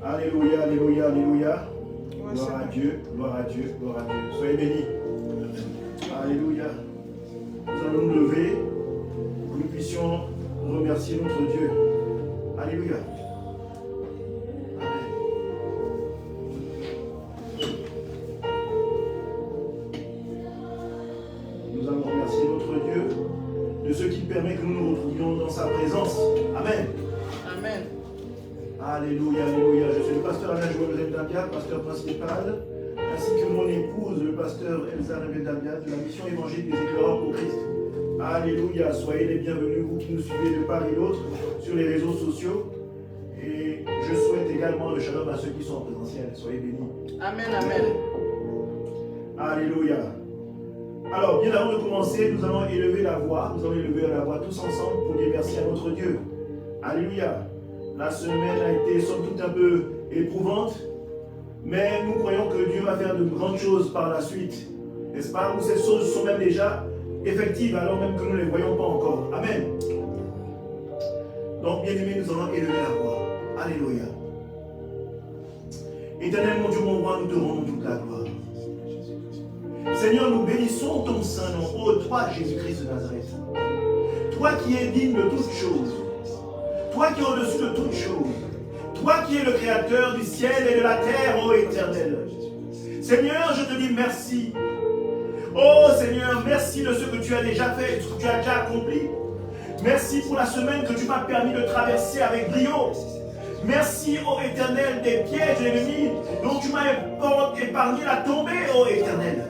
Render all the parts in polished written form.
Alléluia, alléluia, alléluia. Gloire à Dieu, gloire à Dieu, gloire à Dieu. Soyez bénis. Alléluia. Nous allons nous lever pour que nous puissions remercier notre Dieu. Alléluia. Amen. Nous allons remercier notre Dieu de ce qui permet que nous nous retrouvions dans sa présence. Amen. Amen. Alléluia, alléluia. Je suis le pasteur Alain Joël Damia, pasteur principal, ainsi que mon épouse, le pasteur Elsa Rebel Damia, de la mission évangélique des éclaireurs pour Christ. Alléluia. Soyez les bienvenus, vous qui nous suivez de part et d'autre sur les réseaux sociaux. Et je souhaite également le shalom à ceux qui sont en présentiel. Soyez bénis. Amen, amen. Alléluia. Alors, bien avant de commencer, nous allons élever la voix. Nous allons élever la voix tous ensemble pour dire merci à notre Dieu. Alléluia. La semaine a été somme toute un peu éprouvante, mais nous croyons que Dieu va faire de grandes choses par la suite. N'est-ce pas? Où ces choses sont même déjà effectives, alors même que nous ne les voyons pas encore. Amen. Donc, bien aimés, nous allons élever la voix. Alléluia. Éternel, mon Dieu, mon roi, nous te rendons toute la gloire. Seigneur, nous bénissons ton saint nom, ô toi, Jésus-Christ de Nazareth. Toi qui es digne de toutes choses. Toi qui es au-dessus de toutes choses. Toi qui es le créateur du ciel et de la terre, ô Éternel. Seigneur, je te dis merci. Oh Seigneur, merci de ce que tu as déjà fait, de ce que tu as déjà accompli. Merci pour la semaine que tu m'as permis de traverser avec brio. Merci, ô Éternel, des pièges de l'ennemi dont tu m'as épargné la tombée, ô Éternel.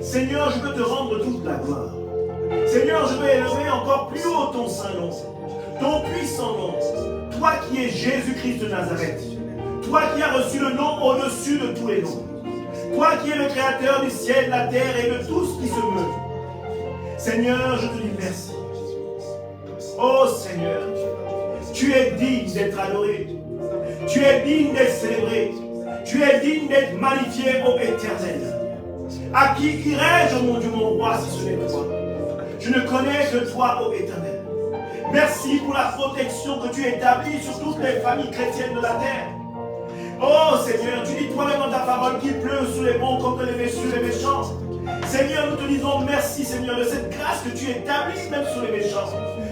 Seigneur, je veux te rendre toute la gloire. Seigneur, je veux élever encore plus haut ton saint nom, ton puissant nom. Toi qui es Jésus-Christ de Nazareth. Toi qui as reçu le nom au-dessus de tous les noms. Toi qui es le créateur du ciel, de la terre et de tout ce qui se meut. Seigneur, je te dis merci. Oh Seigneur, tu es digne d'être adoré. Tu es digne d'être célébré. Tu es digne d'être magnifié, ô Éternel. À qui irai-je, mon Dieu, mon roi, si ce n'est toi? Je ne connais que toi, ô Éternel. Merci pour la protection que tu établis sur toutes les familles chrétiennes de la terre. Oh Seigneur, tu dis toi-même dans ta parole qu'il pleut sur les bons comme sur les méchants. Seigneur, nous te disons merci, Seigneur, de cette grâce que tu établis même sur les méchants,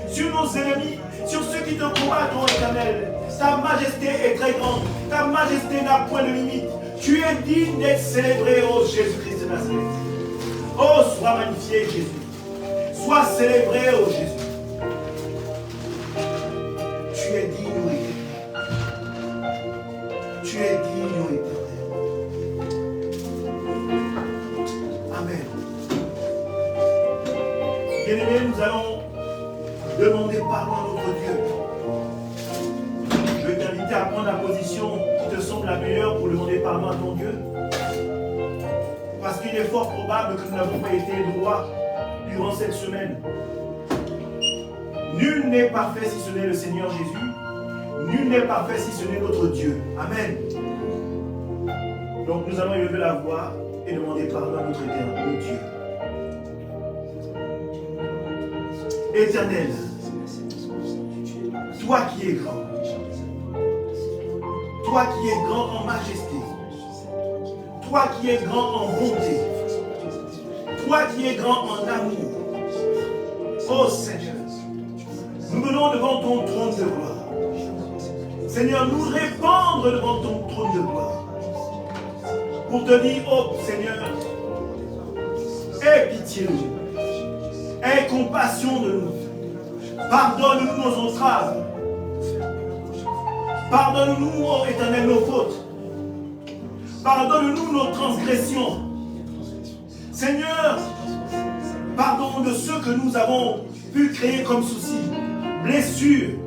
sur nos ennemis, sur ceux qui te combattent, ô Éternel. Ta majesté est très grande, ta majesté n'a point de limite. Tu es digne d'être célébré, ô Jésus-Christ de Nazareth. Oh, sois magnifié, Jésus. Sois célébré, ô Jésus. Tu es digne, ô Éternel. Tu es digne, ô Éternel. Amen. Bien-aimés, nous allons demander pardon à notre Dieu. Je vais t'inviter à prendre la position qui te semble la meilleure pour demander pardon à ton Dieu. Parce qu'il est fort probable que nous n'avons pas été droits durant cette semaine. Nul n'est parfait si ce n'est le Seigneur Jésus. Nul n'est parfait si ce n'est notre Dieu. Amen. Donc nous allons élever la voix et demander pardon à notre éternel Dieu. Éternel, toi qui es grand, toi qui es grand en majesté, toi qui es grand en bonté, toi qui es grand en amour, ô Seigneur, nous venons devant ton trône de gloire. Seigneur, nous répandre devant ton trône de gloire pour te dire, oh Seigneur, aie pitié de nous, aie compassion de nous, pardonne-nous nos entraves, pardonne-nous, oh Éternel, nos fautes, pardonne-nous nos transgressions. Seigneur, pardonne de ceux que nous avons pu créer comme soucis, blessures.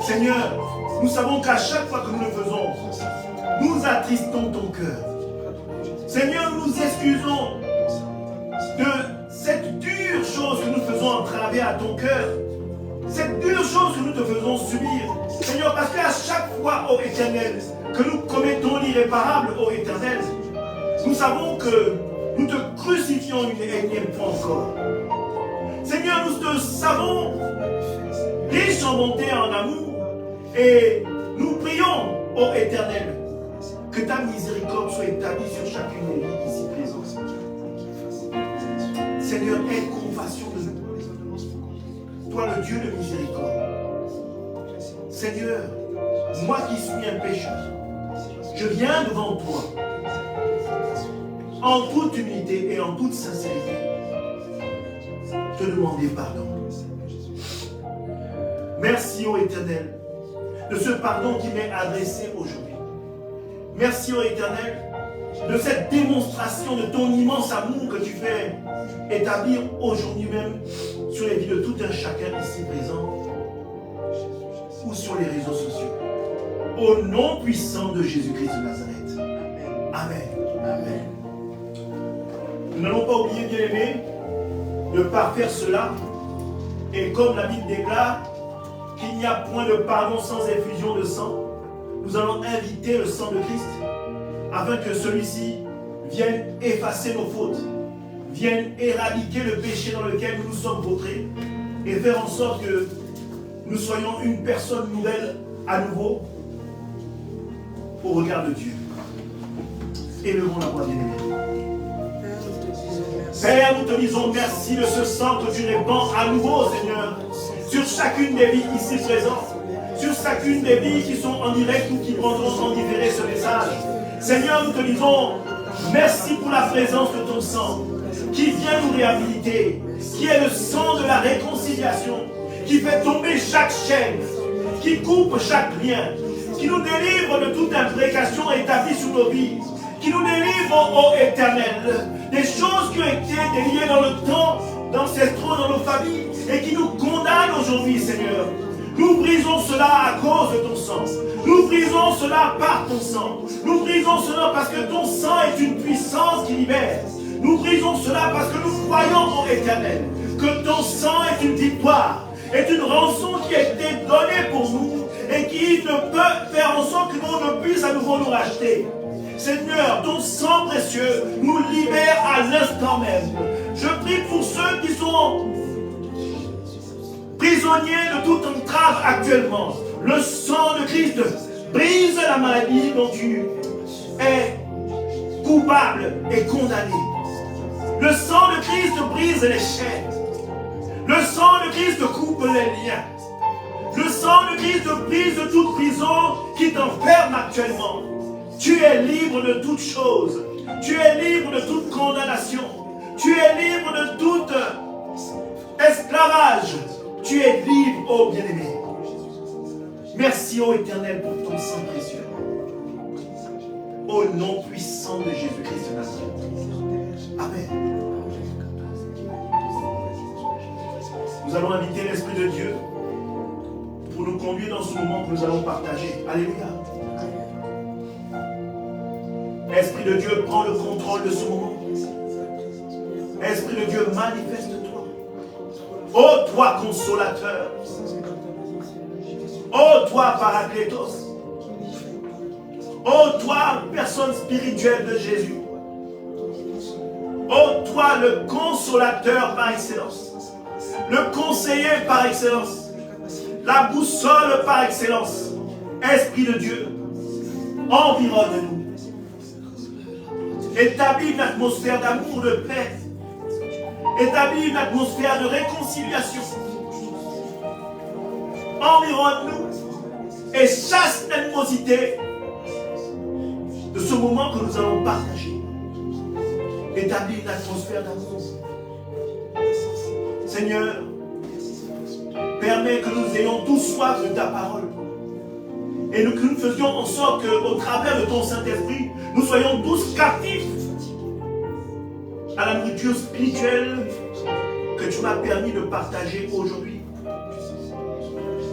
Seigneur, nous savons qu'à chaque fois que nous le faisons, nous attristons ton cœur. Seigneur, nous nous excusons de cette dure réservé à ton cœur. Cette dure chose que nous te faisons subir, Seigneur, parce qu'à chaque fois, ô Éternel, que nous commettons l'irréparable, ô Éternel, nous savons que nous te crucifions une énième fois encore. Seigneur, nous te savons riche en bonté et en amour, et nous prions, ô Éternel, que ta miséricorde soit établie sur chacune des vies ici présentes. Seigneur, aie compassion de nous. Toi, le Dieu de miséricorde. Seigneur, moi qui suis un pécheur, je viens devant toi en toute humilité et en toute sincérité te demander pardon. Merci, ô Éternel, de ce pardon qui m'est adressé aujourd'hui. Merci, ô Éternel, de cette démonstration de ton immense amour que tu fais établir aujourd'hui même sur les vies de tout un chacun ici présent ou sur les réseaux sociaux. Au nom puissant de Jésus-Christ de Nazareth. Amen. Amen. Nous n'allons pas oublier, bien-aimés, de parfaire cela. Et comme la Bible déclare qu'il n'y a point de pardon sans effusion de sang, nous allons inviter le sang de Christ afin que celui-ci vienne effacer nos fautes, vienne éradiquer le péché dans lequel nous nous sommes vautrés et faire en sorte que nous soyons une personne nouvelle à nouveau au regard de Dieu. Élevons la voix, bien-aimés. Père, nous te disons merci de ce sang que tu répands à nouveau, Seigneur, sur chacune des vies ici présentes, sur chacune des vies qui sont en direct ou qui prendront en différé ce message. Seigneur, nous te disons merci pour la présence de ton sang qui vient nous réhabiliter, qui est le sang de la réconciliation, qui fait tomber chaque chaîne, qui coupe chaque lien, qui nous délivre de toute imprécation établie sur nos vies, qui nous délivre, ô Éternel, des choses qui ont été déliées dans le temps, ancestraux, dans nos familles, et qui nous condamnent aujourd'hui, Seigneur. Nous brisons cela à cause de ton sang. Nous brisons cela par ton sang. Nous brisons cela parce que ton sang est une puissance qui libère. Nous brisons cela parce que nous croyons, ô Éternel, que ton sang est une victoire, est une rançon qui a été donnée pour nous et qui ne peut faire en sorte que nous ne puisse à nouveau nous racheter. Seigneur, ton sang précieux nous libère à l'instant même. Je prie pour ceux qui sont prisonniers de toute entrave actuellement. Le sang de Christ brise la maladie dont tu es coupable et condamné. Le sang de Christ brise les chaînes. Le sang de Christ coupe les liens. Le sang de Christ brise toute prison qui t'enferme actuellement. Tu es libre de toute chose. Tu es libre de toute condamnation. Tu es libre de tout esclavage. Tu es libre, ô bien-aimé. Merci, ô Éternel, pour ton sang précieux. Au nom puissant de Jésus-Christ de Nazareth. Amen. Nous allons inviter l'Esprit de Dieu pour nous conduire dans ce moment que nous allons partager. Alléluia. Esprit de Dieu, prends le contrôle de ce moment. Esprit de Dieu, manifeste-toi. Ô toi, consolateur. Ô toi, Paraclétos. Ô toi, personne spirituelle de Jésus. Ô toi, le consolateur par excellence. Le conseiller par excellence. La boussole par excellence. Esprit de Dieu, environne-nous. Établis une atmosphère d'amour, de paix. Établis une atmosphère de réconciliation. Environne-nous et chasse l'animosité de ce moment que nous allons partager. Établis une atmosphère d'amour. Seigneur, permets que nous ayons tous soif de ta parole. Et que nous faisions en sorte qu'au travers de ton Saint-Esprit, nous soyons tous captifs à la nourriture spirituelle que tu m'as permis de partager aujourd'hui.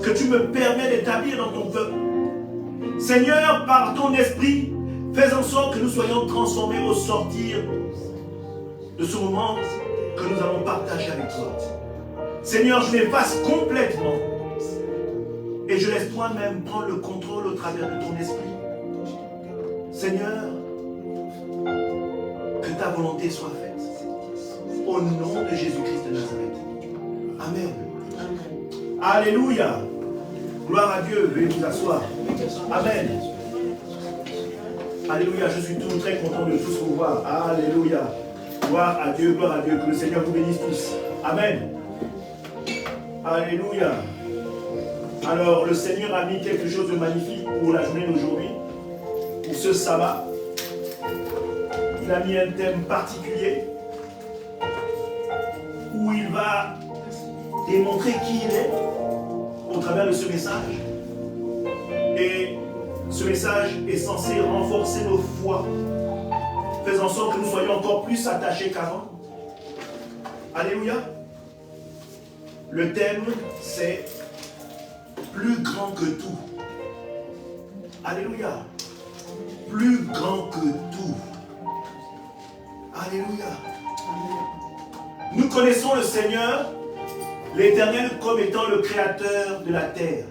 Que tu me permets d'établir dans ton peuple. Seigneur, par ton esprit, fais en sorte que nous soyons transformés au sortir de ce moment que nous allons partager avec toi. Seigneur, je m'efface complètement. Et je laisse toi-même prendre le contrôle au travers de ton esprit. Seigneur, que ta volonté soit faite. Au nom de Jésus-Christ de Nazareth. Amen. Alléluia. Gloire à Dieu. Veuillez vous asseoir. Amen. Alléluia. Je suis tout très content de tous vous voir. Alléluia. Gloire à Dieu. Gloire à Dieu. Que le Seigneur vous bénisse tous. Amen. Alléluia. Alors, le Seigneur a mis quelque chose de magnifique pour la journée d'aujourd'hui. Pour ce sabbat. Il a mis un thème particulier où il va démontrer qui il est au travers de ce message. Et ce message est censé renforcer nos foi, faisant en sorte que nous soyons encore plus attachés qu'avant. Alléluia. Le thème, c'est plus grand que tout. Alléluia. Plus grand que tout. Alléluia. Nous connaissons le Seigneur, l'Éternel, comme étant le créateur de la terre.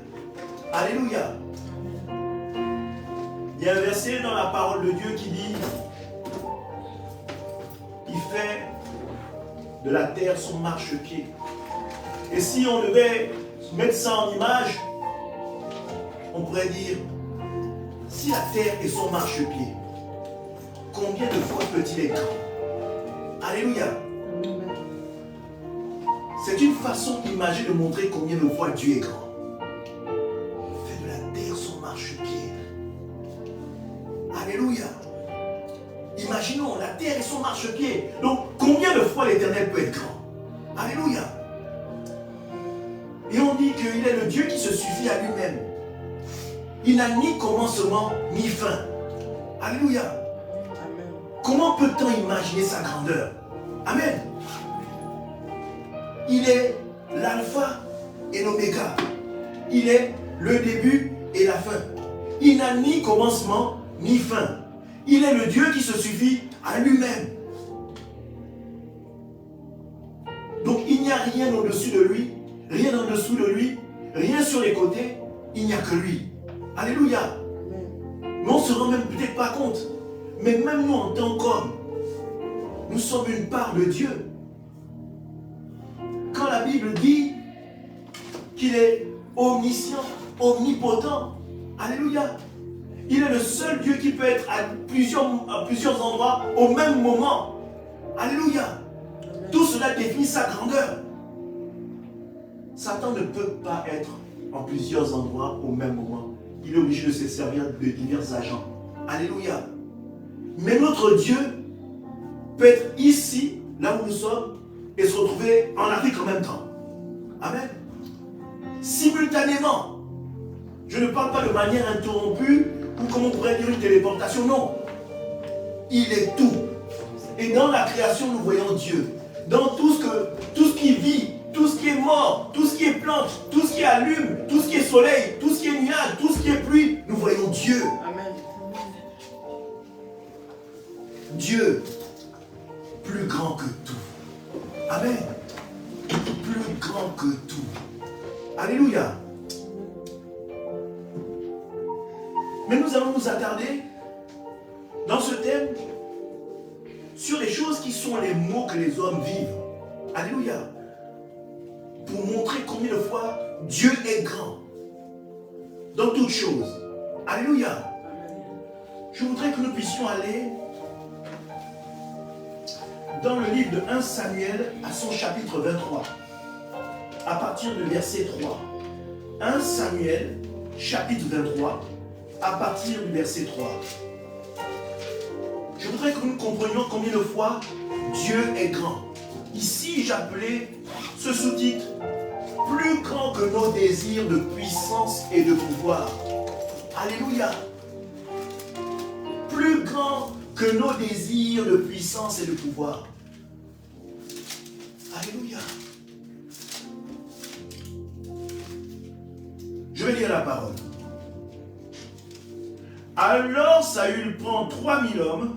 Alléluia. Il y a un verset dans la parole de Dieu qui dit: il fait de la terre son marchepied. Et si on devait mettre ça en image, on pourrait dire: si la terre est son marchepied, combien de fois peut-il être grand? Alléluia. C'est une façon imagée de montrer combien de fois Dieu est grand. Il fait de la terre son marchepied. Alléluia. Imaginons, la terre est son marchepied. Donc, combien de fois l'Éternel peut être grand? Alléluia. Et on dit qu'il est le Dieu qui se suffit à lui-même. Il n'a ni commencement, ni fin. Alléluia. Amen. Comment peut-on imaginer sa grandeur? Amen. Il est l'alpha et l'oméga. Il est le début et la fin. Il n'a ni commencement ni fin. Il est le Dieu qui se suffit à lui-même. Donc il n'y a rien au-dessus de lui, rien en dessous de lui, rien sur les côtés. Il n'y a que lui. Alléluia. Mais on ne se rend même peut-être pas compte. Mais même nous en tant qu'hommes, nous sommes une part de Dieu. Quand la Bible dit qu'il est omniscient, omnipotent, alléluia, il est le seul Dieu qui peut être à plusieurs endroits au même moment. Alléluia. Tout cela définit sa grandeur. Satan ne peut pas être en plusieurs endroits au même moment. Il est obligé de se servir de divers agents. Alléluia. Mais notre Dieu peut être ici, là où nous sommes, et se retrouver en Afrique en même temps. Amen. Simultanément. Je ne parle pas de manière interrompue, ou comme on pourrait dire une téléportation, non. Il est tout. Et dans la création, nous voyons Dieu. Dans tout ce qui vit, tout ce qui est mort, tout ce qui est plante, tout ce qui allume, tout ce qui est soleil, tout ce qui est nuage, tout ce qui est pluie, nous voyons Dieu. Amen. Dieu, plus grand que tout. Amen. Plus grand que tout. Alléluia. Mais nous allons nous attarder dans ce thème sur les choses qui sont les maux que les hommes vivent. Alléluia. Pour montrer combien de fois Dieu est grand dans toutes choses. Alléluia. Je voudrais que nous puissions aller dans le livre de 1 Samuel à son chapitre 23, à partir du verset 3. 1 Samuel, chapitre 23, à partir du verset 3. Je voudrais que nous comprenions combien de fois Dieu est grand. Ici, j'appelais ce sous-titre « Plus grand que nos désirs de puissance et de pouvoir ». Alléluia. Plus grand que nos désirs de puissance et de pouvoir. Alléluia. Je vais lire la parole. Alors Saül prend 3000 hommes,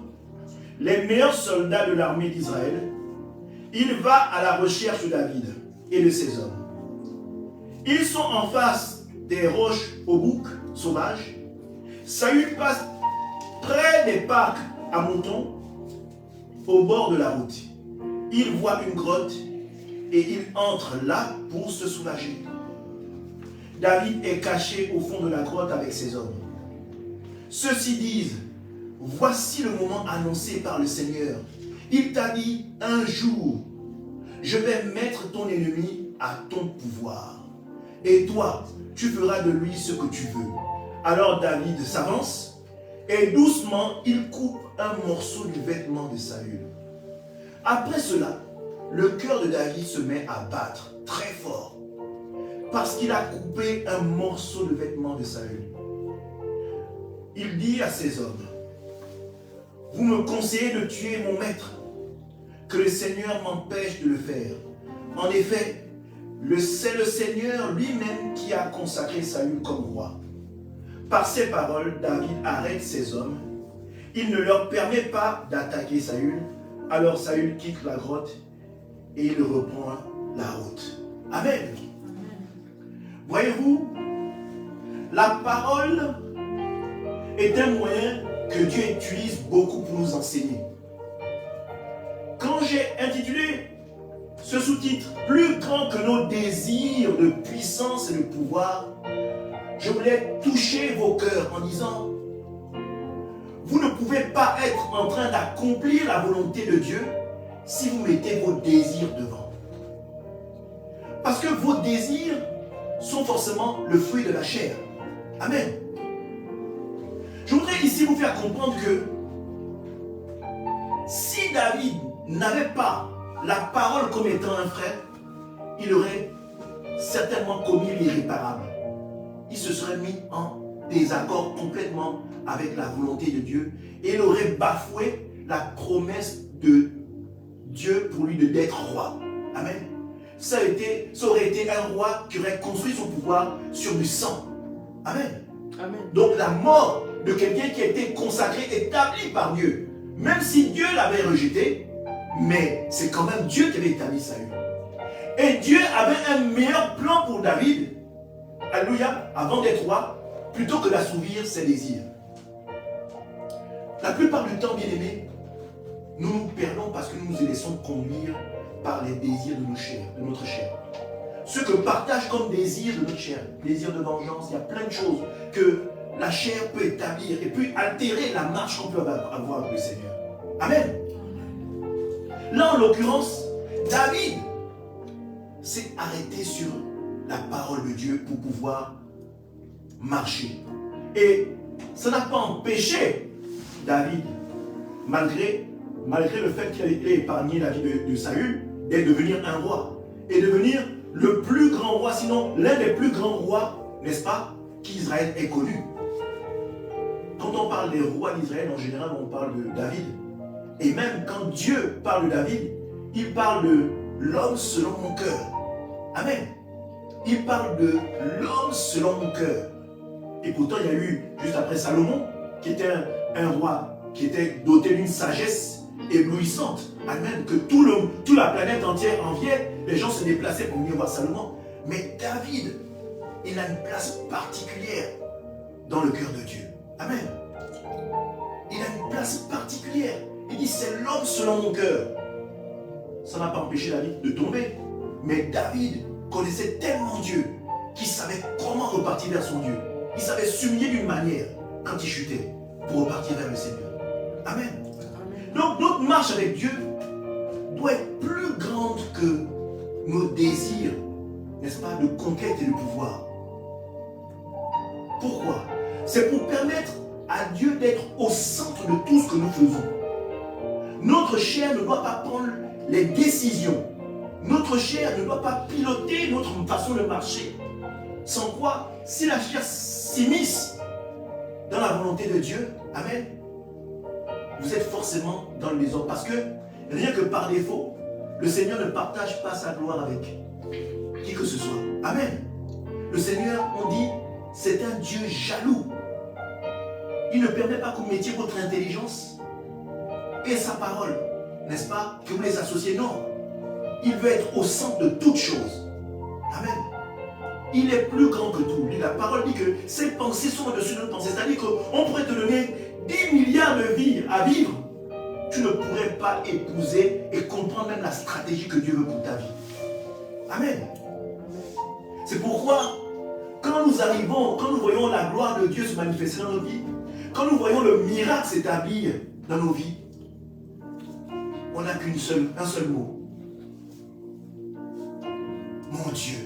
les meilleurs soldats de l'armée d'Israël. Il va à la recherche de David. et de ses hommes. Ils sont en face des roches au bouc sauvage. Saül passe près des parcs à moutons, au bord de la route. Il voit une grotte et il entre là pour se soulager. David est caché au fond de la grotte avec ses hommes. Ceux-ci disent, voici le moment annoncé par le Seigneur. Il t'a dit, un jour, je vais mettre ton ennemi à ton pouvoir. Et toi, tu feras de lui ce que tu veux. Alors David s'avance et doucement, il coupe un morceau du vêtement de Saül. Après cela, le cœur de David se met à battre très fort parce qu'il a coupé un morceau de vêtement de Saül. Il dit à ses hommes, vous me conseillez de tuer mon maître, que le Seigneur m'empêche de le faire. En effet, c'est le Seigneur lui-même qui a consacré Saül comme roi. Par ces paroles, David arrête ses hommes. Il ne leur permet pas d'attaquer Saül. Alors Saül quitte la grotte et il reprend la route. Amen. Voyez-vous, la parole est un moyen que Dieu utilise beaucoup pour nous enseigner. Quand j'ai intitulé ce sous-titre « Plus grand que nos désirs de puissance et de pouvoir », je voulais toucher vos cœurs en disant « Vous ne pouvez pas être en train d'accomplir la volonté de Dieu si vous mettez vos désirs devant. » Parce que vos désirs sont forcément le fruit de la chair. Amen. Je voudrais ici vous faire comprendre que si David n'avait pas la parole comme étant un frère, il aurait certainement commis l'irréparable. Il se serait mis en désaccord complètement avec la volonté de Dieu et il aurait bafoué la promesse de Dieu pour lui d'être roi. Amen. Ça aurait été un roi qui aurait construit son pouvoir sur du sang. Amen. Amen. Donc la mort de quelqu'un qui a été consacré, établi par Dieu. Même si Dieu l'avait rejeté, mais c'est quand même Dieu qui avait établi Saül. Et Dieu avait un meilleur plan pour David, alléluia, avant d'être roi, plutôt que d'assouvir ses désirs. La plupart du temps, bien aimés, nous nous perdons parce que nous nous laissons conduire par les désirs de notre chair. Ce que partage comme désir de notre chair, désir de vengeance, il y a plein de choses que la chair peut établir et peut altérer la marche qu'on peut avoir avec le Seigneur. Amen. Là, en l'occurrence, David s'est arrêté sur la parole de Dieu pour pouvoir marcher. Et ça n'a pas empêché David, malgré le fait qu'il ait épargné la vie de Saül, d'être devenir un roi. Et devenir le plus grand roi, sinon l'un des plus grands rois, n'est-ce pas, qu'Israël ait connu. Quand on parle des rois d'Israël, en général, on parle de David. Et même quand Dieu parle de David, il parle de l'homme selon mon cœur. Amen. Il parle de l'homme selon mon cœur. Et pourtant, il y a eu, juste après Salomon, qui était un roi qui était doté d'une sagesse éblouissante. Amen. Que toute la planète entière enviait. Les gens se déplaçaient pour venir voir Salomon. Mais David, il a une place particulière dans le cœur de Dieu. Amen. Il a une place particulière. Il dit, c'est l'homme selon mon cœur. Ça n'a pas empêché David de tomber. Mais David connaissait tellement Dieu qu'il savait comment repartir vers son Dieu. Il savait s'humilier d'une manière quand il chutait pour repartir vers le Seigneur. Amen. Donc notre marche avec Dieu doit être plus grande que nos désirs, n'est-ce pas, de conquête et de pouvoir. Pourquoi? C'est pour permettre à Dieu d'être au centre de tout ce que nous faisons. Notre chair ne doit pas prendre les décisions. Notre chair ne doit pas piloter notre façon de marcher. Sans quoi, si la chair s'immisce dans la volonté de Dieu, amen, vous êtes forcément dans le désordre. Parce que, rien que par défaut, le Seigneur ne partage pas sa gloire avec qui que ce soit. Amen. Le Seigneur, on dit, c'est un Dieu jaloux. Il ne permet pas que vous mettiez votre intelligence et sa parole, n'est-ce pas, que vous les associez. Non. il veut être au centre de toutes choses. Amen. Il est plus grand que tout. La parole dit que ses pensées sont au-dessus de nos pensées. C'est-à-dire qu'on pourrait te donner 10 milliards de vies à vivre. Tu ne pourrais pas épouser et comprendre même la stratégie que Dieu veut pour ta vie. Amen. C'est pourquoi, quand nous arrivons, quand nous voyons la gloire de Dieu se manifester dans nos vies, quand nous voyons le miracle s'établir dans nos vies, on n'a un seul mot. Mon Dieu.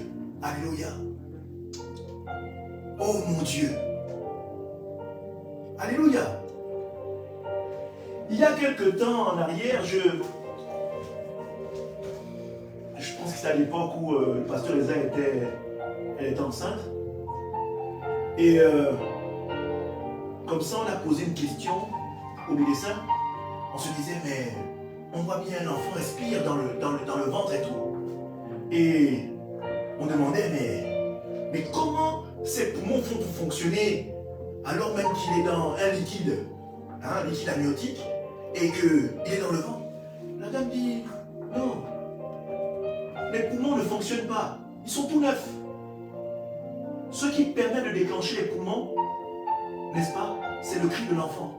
Alléluia. Oh mon Dieu. Alléluia. Il y a quelque temps en arrière, je pense que c'était à l'époque où le pasteur Lisa était enceinte. Et comme ça, on a posé une question au médecin. On se disait, mais on voit bien l'enfant respire dans le ventre et tout. Et on demandait, mais comment ces poumons font pour fonctionner alors même qu'il est dans un liquide amniotique et qu'il est dans le ventre? La dame dit, non, les poumons ne fonctionnent pas, ils sont tout neufs. Ce qui permet de déclencher les poumons, n'est-ce pas, c'est le cri de l'enfant.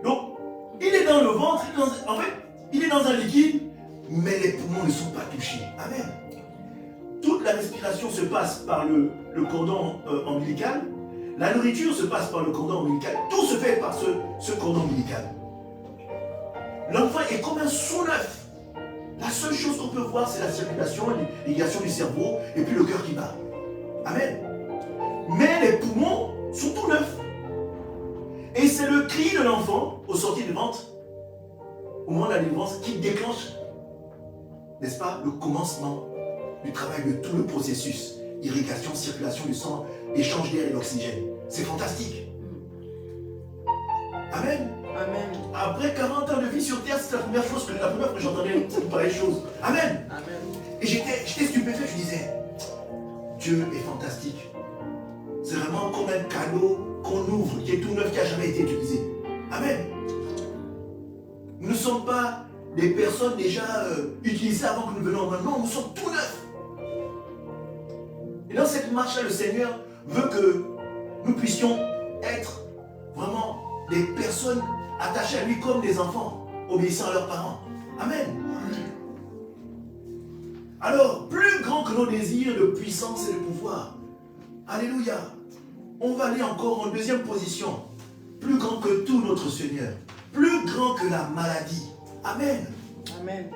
Donc, il est dans le ventre, en fait, il est dans un liquide, mais les poumons ne sont pas touchés. Amen. Toute la respiration se passe par le cordon ombilical. La nourriture se passe par le cordon ombilical. Tout se fait par ce cordon ombilical. L'enfant est comme un sous-neuf. La seule chose qu'on peut voir, c'est la circulation, l'irrigation du cerveau et puis le cœur qui bat. Amen. Mais les poumons sont tout neufs. Et c'est le cri de l'enfant au sortir du ventre, au moment de la délivrance, qui déclenche, n'est-ce pas, le commencement du travail de tout le processus. Irrigation, circulation du sang, échange d'air et d'oxygène. C'est fantastique. Amen. Amen. Après 40 ans de vie sur terre, c'est la première fois que j'entendais cette pareille chose. Amen. Amen. Et j'étais stupéfait, je disais, Dieu est fantastique. C'est vraiment comme un cadeau qu'on ouvre, qui est tout neuf, qui n'a jamais été utilisé. Amen. Nous ne sommes pas des personnes déjà utilisées avant que nous venions au monde. Non, nous sommes tout neufs. Et dans cette marche-là, le Seigneur veut que nous puissions être vraiment des personnes attachées à lui comme des enfants, obéissant à leurs parents. Amen. Alors, plus grand que nos désirs de puissance et de pouvoir. Alléluia. On va aller encore en deuxième position. Plus grand que tout notre Seigneur. Plus grand que la maladie. Amen. Amen.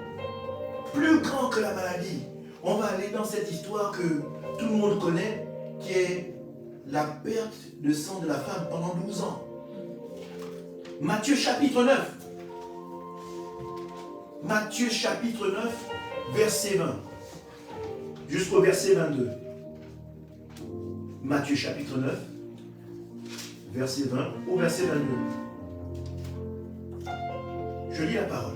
Plus grand que la maladie. On va aller dans cette histoire que tout le monde connaît, qui est la perte de sang de la femme pendant 12 ans. Matthieu chapitre 9. Matthieu chapitre 9, verset 20. Jusqu'au verset 22. Matthieu chapitre 9, verset 20 au verset 22. Je lis la parole.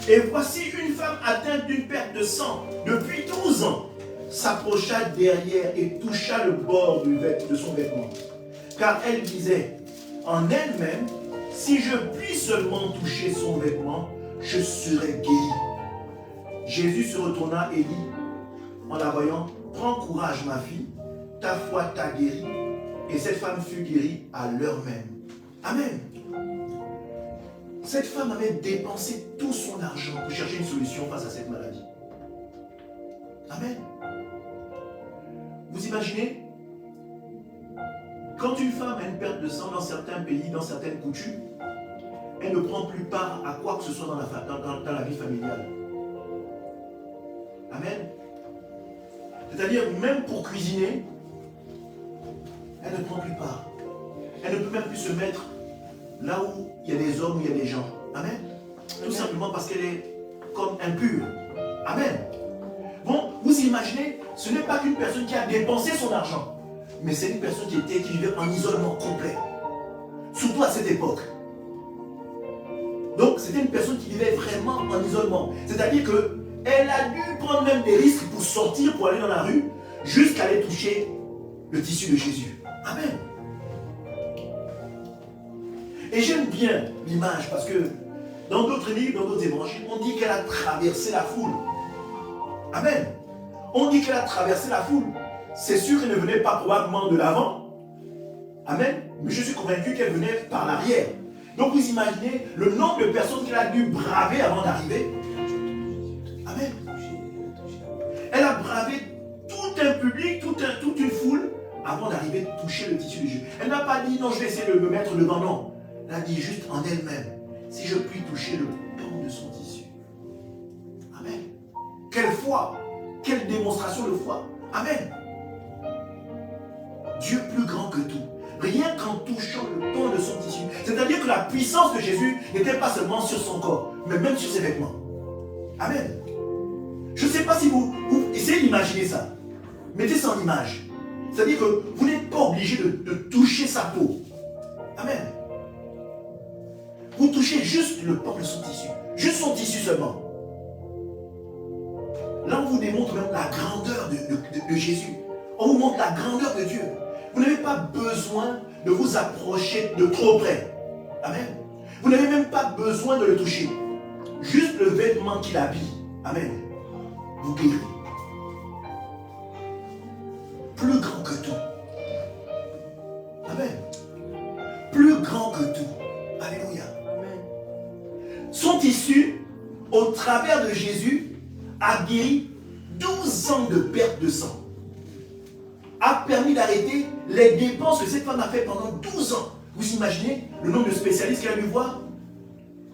Et voici une femme atteinte d'une perte de sang depuis 12 ans s'approcha derrière et toucha le bord de son vêtement. Car elle disait en elle-même, si je puis seulement toucher son vêtement, je serai guérie. Jésus se retourna et dit, en la voyant, prends courage ma fille, ta foi t'a guérie. Et cette femme fut guérie à l'heure même. Amen. Cette femme avait dépensé tout son argent pour chercher une solution face à cette maladie. Amen. Vous imaginez, quand une femme a une perte de sang dans certains pays, dans certaines coutumes, elle ne prend plus part à quoi que ce soit dans la vie familiale. Amen. C'est-à-dire, même pour cuisiner, elle ne prend plus part. Elle ne peut même plus se mettre là où il y a des hommes, où il y a des gens. Amen. Tout simplement parce qu'elle est comme impure. Amen. Bon, vous imaginez, ce n'est pas qu'une personne qui a dépensé son argent, mais c'est une personne qui vivait en isolement complet. Surtout à cette époque. Donc, c'était une personne qui vivait vraiment en isolement. C'est-à-dire qu'elle a dû prendre même des risques pour sortir, pour aller dans la rue, jusqu'à aller toucher le tissu de Jésus. Amen. Et j'aime bien l'image parce que dans d'autres livres, dans d'autres évangiles, on dit qu'elle a traversé la foule. Amen. On dit qu'elle a traversé la foule. C'est sûr qu'elle ne venait pas probablement de l'avant. Amen. Mais je suis convaincu qu'elle venait par l'arrière. Donc vous imaginez le nombre de personnes qu'elle a dû braver avant d'arriver. Amen. Elle a bravé tout un public, toute une foule avant d'arriver à toucher le tissu de Jésus. Elle n'a pas dit non, je vais essayer de me mettre devant, non. Elle a dit juste en elle-même, si je puis toucher le pan de son tissu. Amen. Quelle foi, quelle démonstration de foi. Amen. Dieu plus grand que tout. Rien qu'en touchant le pan de son tissu. C'est-à-dire que la puissance de Jésus n'était pas seulement sur son corps, mais même sur ses vêtements. Amen. Je ne sais pas si vous essayez d'imaginer ça. Mettez ça en image. C'est-à-dire que vous n'êtes pas obligé de toucher sa peau. Amen. Vous touchez juste le pan de son tissu. Juste son tissu seulement. Là, on vous démontre même la grandeur de Jésus. On vous montre la grandeur de Dieu. Vous n'avez pas besoin de vous approcher de trop près. Amen. Vous n'avez même pas besoin de le toucher. Juste le vêtement qu'il habille. Amen. Vous guérit. Plus grand que tout. Amen. Plus grand que tout. Alléluia. Amen. Son tissu, au travers de Jésus, a guéri 12 ans de perte de sang. A permis d'arrêter les dépenses que cette femme a fait pendant 12 ans. Vous imaginez le nombre de spécialistes qu'elle a dû voir?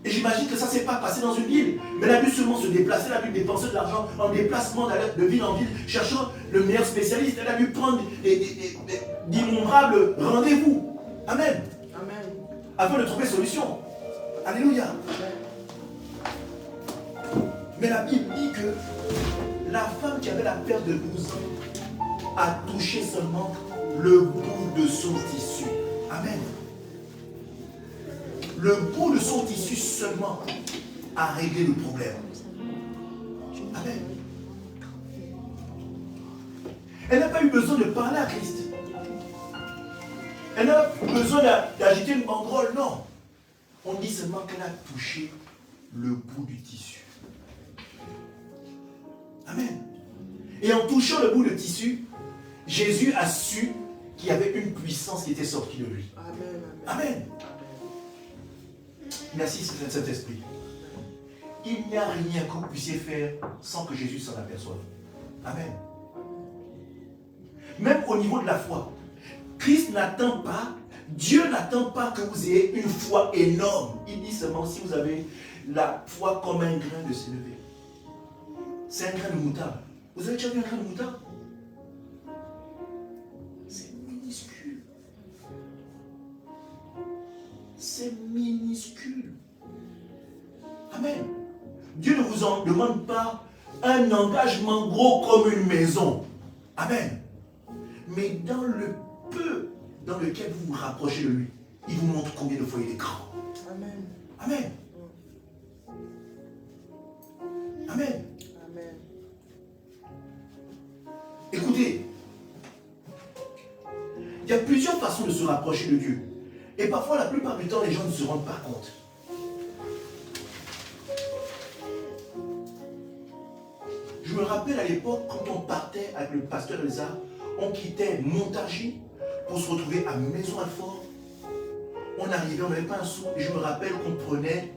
Et j'imagine que ça ne s'est pas passé dans une ville. Mais elle a dû seulement se déplacer, elle a dû dépenser de l'argent en déplacement de ville en ville, cherchant le meilleur spécialiste. Elle a dû prendre d'innombrables rendez-vous. Amen. Amen. Afin de trouver solution. Alléluia. Amen. Mais la Bible dit que la femme qui avait la perte de 12 ans a touché seulement le bout de son tissu. Amen. Le bout de son tissu seulement a réglé le problème. Amen. Elle n'a pas eu besoin de parler à Christ. Elle n'a pas eu besoin d'agiter une banderole, non. On dit seulement qu'elle a touché le bout du tissu. Amen. Et en touchant le bout du tissu, Jésus a su qu'il y avait une puissance qui était sortie de lui. Amen. Amen. Merci Saint-Esprit. Il n'y a rien que vous puissiez faire sans que Jésus s'en aperçoive. Amen. Même au niveau de la foi, Christ n'attend pas, Dieu n'attend pas que vous ayez une foi énorme. Il dit seulement si vous avez la foi comme un grain de sénévé. C'est un grain de moutarde. Vous avez déjà vu un grain de moutarde? C'est minuscule. C'est minuscule. Amen. Dieu ne vous en demande pas un engagement gros comme une maison. Amen. Mais dans le peu dans lequel vous vous rapprochez de lui, il vous montre combien de fois il est grand. Amen. Amen. Amen. Amen. Écoutez, il y a plusieurs façons de se rapprocher de Dieu. Et parfois, la plupart du temps, les gens ne se rendent pas compte. Je me rappelle à l'époque, quand on partait avec le pasteur Elsa, on quittait Montargis pour se retrouver à Maison-Alfort. On arrivait, on n'avait pas un sou. Et je me rappelle qu'on prenait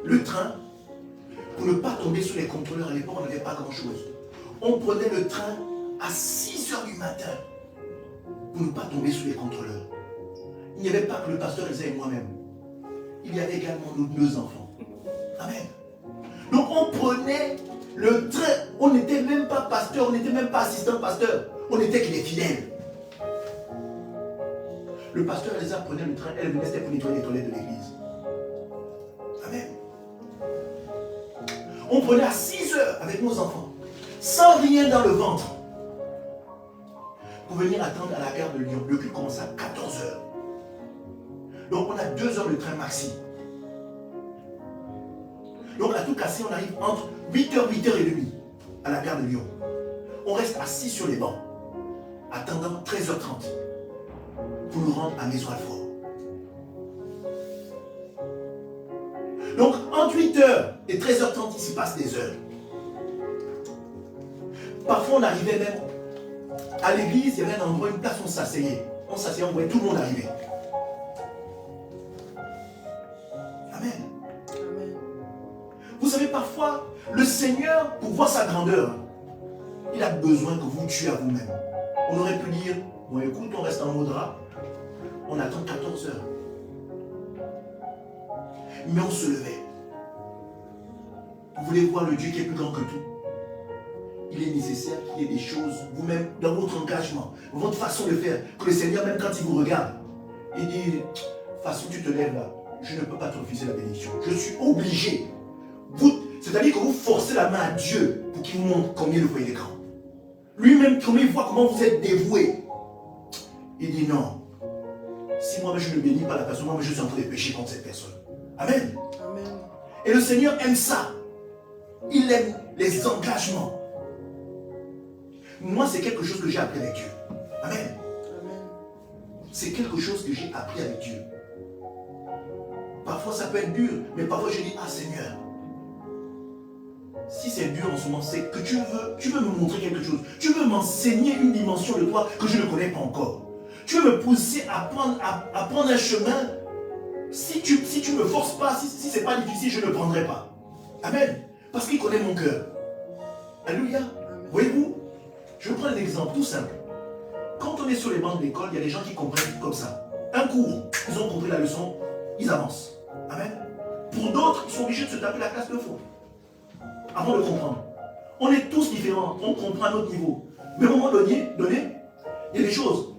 le train pour ne pas tomber sous les contrôleurs. À l'époque, on n'avait pas grand-chose. On prenait le train à 6 h du matin pour ne pas tomber sous les contrôleurs. Il n'y avait pas que le pasteur Elsa et moi-même. Il y avait également nos 2 enfants. Amen. Donc on prenait le train. On n'était même pas pasteur, on n'était même pas assistant pasteur. On était que des fidèles. Le pasteur Elsa prenait le train, elle venait, c'était pour nettoyer les toilettes de l'église. Amen. On prenait à 6 h avec nos enfants, sans rien dans le ventre, pour venir attendre à la gare de Lyon. Le culte commençait à 14 h. Donc on a 2 heures de train maxi. Donc à tout casser, on arrive entre 8 h, 8 h 30 à la gare de Lyon. On reste assis sur les bancs, attendant 13 h 30 pour nous rendre à Maison-Alfort. Donc, entre 8h et 13h30, il se passe des heures. Parfois, on arrivait même à l'église, il y avait un endroit, une place où on s'asseyait. On s'asseyait, on voyait tout le monde arriver. Amen. Amen. Vous savez, parfois, le Seigneur, pour voir sa grandeur, il a besoin que vous tuiez à vous-même. On aurait pu dire, bon écoute, on reste en mode drap, on attend 14 heures. Mais on se levait. Vous voulez voir le Dieu qui est plus grand que tout? Il est nécessaire qu'il y ait des choses, vous-même, dans votre engagement, votre façon de faire, que le Seigneur, même quand il vous regarde, il dit, de toute façon, tu te lèves là, je ne peux pas te refuser la bénédiction. Je suis obligé. C'est-à-dire que vous forcez la main à Dieu pour qu'il vous montre combien le foyer est grand. Lui-même, quand il voit comment vous êtes dévoué, il dit non. Si moi je ne bénis pas la personne, moi je suis en train de pécher contre cette personne. Amen. Amen. Et le Seigneur aime ça. Il aime les engagements. Moi, c'est quelque chose que j'ai appris avec Dieu. Amen. Amen. C'est quelque chose que j'ai appris avec Dieu. Parfois, ça peut être dur, mais parfois, je dis, ah Seigneur, si c'est dur en ce moment, c'est que tu veux me montrer quelque chose. Tu veux m'enseigner une dimension de toi que je ne connais pas encore. Tu veux me pousser à prendre un chemin. Si tu ne me forces pas, si ce n'est pas difficile, je ne le prendrai pas. Amen. Parce qu'il connaît mon cœur. Alléluia. Voyez-vous, je vais prendre un exemple tout simple. Quand on est sur les bancs de l'école, il y a des gens qui comprennent comme ça. Un cours, ils ont compris la leçon, ils avancent. Amen. Pour d'autres, ils sont obligés de se taper la classe de fond avant de comprendre. On est tous différents, on comprend à notre niveau. Mais à un moment donné, il y a des choses.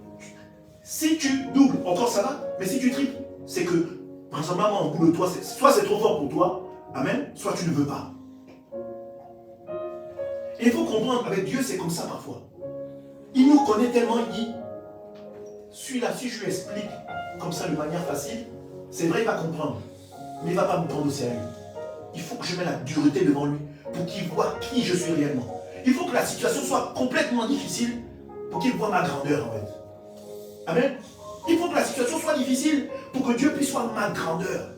Si tu doubles, encore ça va, mais si tu triples, c'est que, par exemple, en bout de toi, soit c'est trop fort pour toi, amen, soit tu ne veux pas. Et il faut comprendre, avec Dieu, c'est comme ça parfois. Il nous connaît tellement, il dit, celui-là, si je lui explique comme ça de manière facile, c'est vrai, il va comprendre, mais il ne va pas me prendre au sérieux. Il faut que je mette la dureté devant lui pour qu'il voit qui je suis réellement. Il faut que la situation soit complètement difficile pour qu'il voit ma grandeur en fait. Amen. Il faut que la situation soit difficile pour que Dieu puisse voir ma grandeur.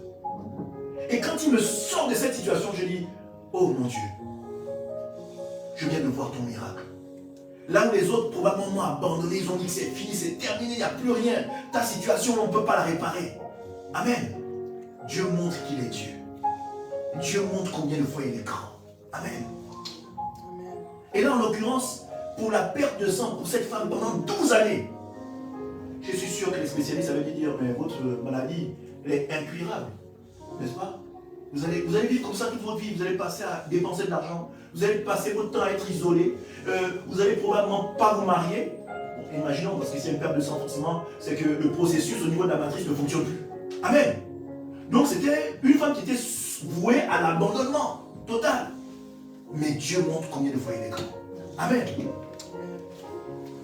Et quand il me sort de cette situation, je dis, oh mon Dieu, je viens de voir ton miracle. Là où les autres probablement m'ont abandonné, ils ont dit que c'est fini, c'est terminé, il n'y a plus rien. Ta situation, on ne peut pas la réparer. Amen. Dieu montre qu'il est Dieu. Dieu montre combien le foyer est grand. Amen. Amen. Et là, en l'occurrence, pour la perte de sang pour cette femme pendant 12 années, je suis sûr que les spécialistes avaient dit, mais votre maladie, elle est incurable. N'est-ce pas? Vous allez vivre comme ça toute votre vie, vous allez passer à dépenser de l'argent, vous allez passer votre temps à être isolé, vous n'allez probablement pas vous marier. Bon, imaginons, parce que c'est une perte de sang forcément, c'est que le processus au niveau de la matrice ne fonctionne plus. Amen. Donc c'était une femme qui était vouée à l'abandonnement total. Mais Dieu montre combien de fois il est grand. Amen.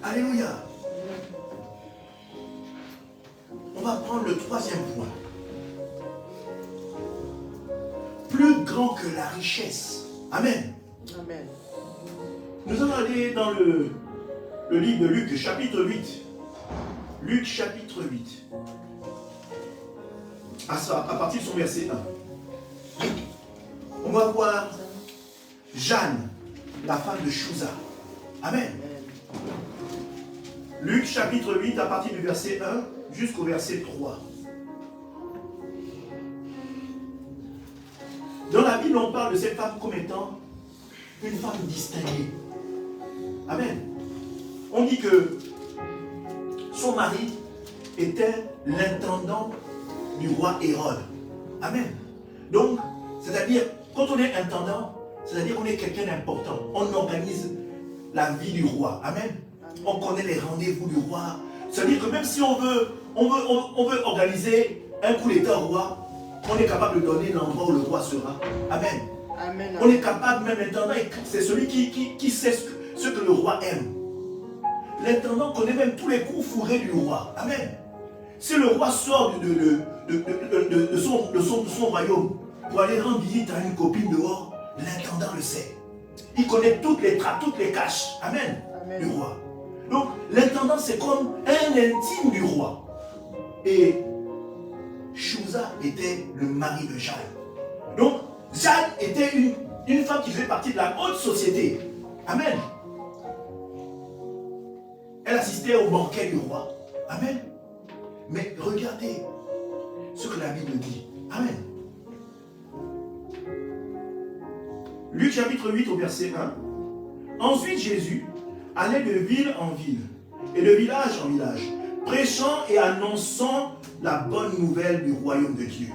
Alléluia. On va prendre le troisième point. Plus grand que la richesse. Amen. Amen. Nous allons aller dans le livre de Luc, chapitre 8. Luc, chapitre 8. À partir de son verset 1. On va voir Jeanne, la femme de Chouza. Amen. Luc, chapitre 8, à partir du verset 1 jusqu'au verset 3. Dans la Bible, on parle de cette femme comme étant une femme distinguée. Amen. On dit que son mari était l'intendant du roi Hérode. Amen. Donc, c'est-à-dire, quand on est intendant, c'est-à-dire qu'on est quelqu'un d'important. On organise la vie du roi. Amen. On connaît les rendez-vous du roi. C'est-à-dire que même si on veut organiser un coup d'état au roi, on est capable de donner l'endroit où le roi sera. Amen. Amen. On est capable, même l'intendant, c'est celui qui sait ce que le roi aime. L'intendant connaît même tous les coups fourrés du roi. Amen. Si le roi sort de son royaume pour aller rendre visite à une copine dehors, l'intendant le sait. Il connaît toutes les trappes, toutes les caches. Amen. Amen. Du roi. Donc, l'intendant, c'est comme un intime du roi. Et Chouza était le mari de Jeanne. Donc, Jeanne était une femme qui faisait partie de la haute société. Amen. Elle assistait au banquet du roi. Amen. Mais regardez ce que la Bible dit. Amen. Luc chapitre 8 au verset 1. Ensuite Jésus allait de ville en ville et de village en village, prêchant et annonçant la bonne nouvelle du royaume de Dieu.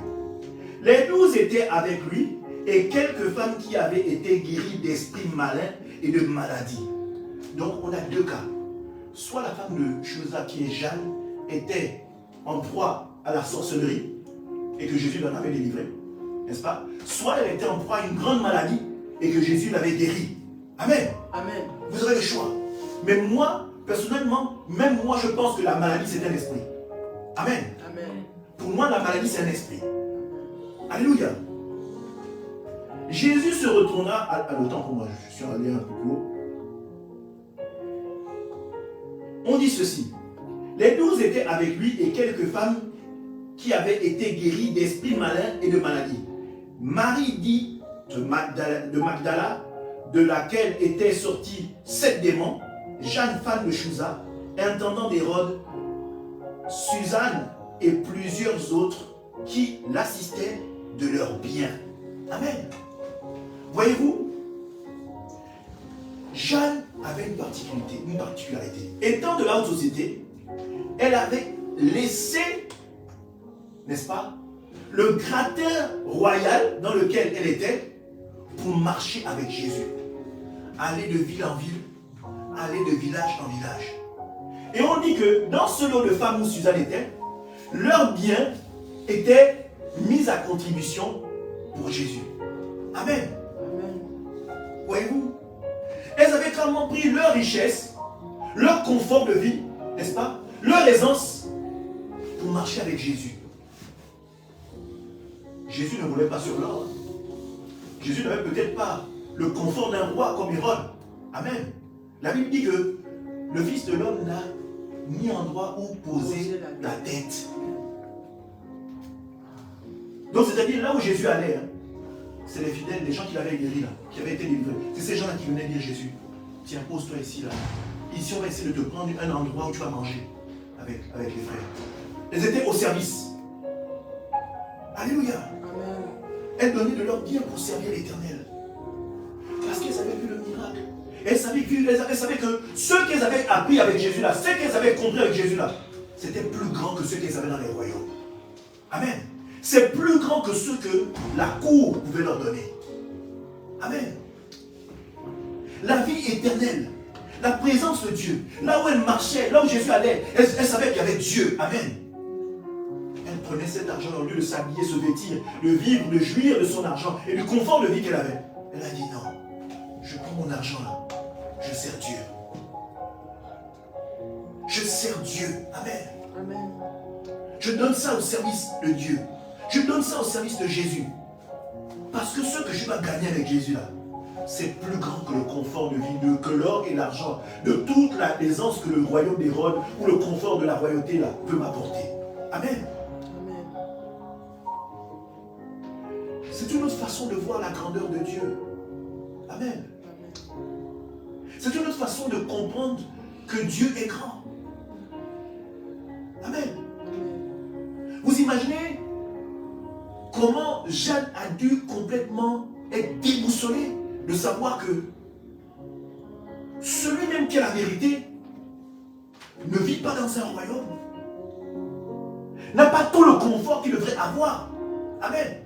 Les 12 étaient avec lui et quelques femmes qui avaient été guéries d'esprits malins et de maladies. Donc on a deux cas. Soit la femme de Chusa qui est Jeanne était en proie à la sorcellerie et que Jésus l'en avait délivrée, n'est-ce pas? Soit elle était en proie à une grande maladie et que Jésus l'avait guérie. Amen. Amen. Vous avez le choix. Mais moi, personnellement, même moi, je pense que la maladie, c'est un esprit. Amen. Amen. Pour moi, la maladie, c'est un esprit. Alléluia. Jésus se retourna à l'autant pour moi. Je suis allé un peu plus haut. On dit ceci. Les 12 étaient avec lui et quelques femmes qui avaient été guéries d'esprits malins et de maladies. Marie dit de Magdala, de laquelle étaient sortis 7 démons, Jeanne, femme de Chusa, intendant d'Hérode, Suzanne et plusieurs autres qui l'assistaient de leurs biens. Amen. Voyez-vous, Jeanne avait une particularité. Étant de la haute société, elle avait laissé, n'est-ce pas, le gratin royal dans lequel elle était pour marcher avec Jésus. Aller de ville en ville, aller de village en village. Et on dit que dans ce lot de femmes où Suzanne était, leurs biens étaient mis à contribution pour Jésus. Amen. Amen. Voyez-vous, elles avaient clairement pris leur richesse, leur confort de vie, n'est-ce pas, leur aisance pour marcher avec Jésus. Jésus ne voulait pas sur l'or. Jésus n'avait peut-être pas le confort d'un roi comme Hérode. Amen. La Bible dit que le Fils de l'homme n'a ni endroit où poser la tête. Donc c'est-à-dire là où Jésus allait, hein, c'est les fidèles, les gens qui l'avaient guéri là, qui avaient été délivrés. C'est ces gens-là qui venaient dire Jésus, tiens, pose-toi ici là. Ici on va essayer de te prendre un endroit où tu vas manger avec les frères. Elles étaient au service. Alléluia. Amen. Elles donnaient de leur bien pour servir l'Éternel. Parce qu'elles avaient vu le miracle. Elles savaient que ce qu'elles avaient appris avec Jésus là, ce qu'elles avaient compris avec Jésus là, c'était plus grand que ce qu'elles avaient dans les royaumes. Amen. C'est plus grand que ce que la cour pouvait leur donner. Amen. La vie éternelle, la présence de Dieu, là où elle marchait, là où Jésus allait, elle savait qu'il y avait Dieu. Amen. Elle prenait cet argent au lieu de s'habiller, se vêtir, de vivre, de jouir de son argent et du confort de vie qu'elle avait. Elle a dit non, je prends mon argent là, je sers Dieu. Je sers Dieu. Amen. Amen. Je donne ça au service de Dieu. Je donne ça au service de Jésus. Parce que ce que je vais gagner avec Jésus là, c'est plus grand que le confort de vie, que l'or et l'argent, de toute la aisance que le royaume d'Hérode ou le confort de la royauté là peut m'apporter. Amen. Amen. C'est une autre façon de voir la grandeur de Dieu. Amen. C'est une autre façon de comprendre que Dieu est grand. Amen. Vous imaginez comment Jeanne a dû complètement être déboussolée de savoir que celui même qui a la vérité ne vit pas dans un royaume, n'a pas tout le confort qu'il devrait avoir. Amen.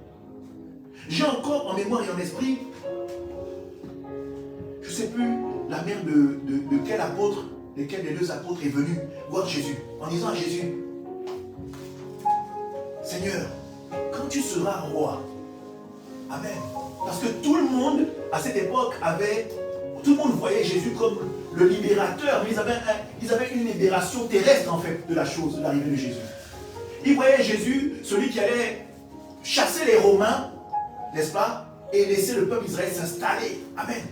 J'ai encore en mémoire et en esprit, je ne sais plus la mère de quel apôtre, lesquels des 2 apôtres est venue voir Jésus, en disant à Jésus, Seigneur, quand tu seras roi, Amen. Parce que tout le monde, à cette époque, tout le monde voyait Jésus comme le libérateur, mais ils avaient une libération terrestre, en fait, de la chose, de l'arrivée de Jésus. Ils voyaient Jésus, celui qui allait chasser les Romains, n'est-ce pas, et laisser le peuple d'Israël s'installer. Amen.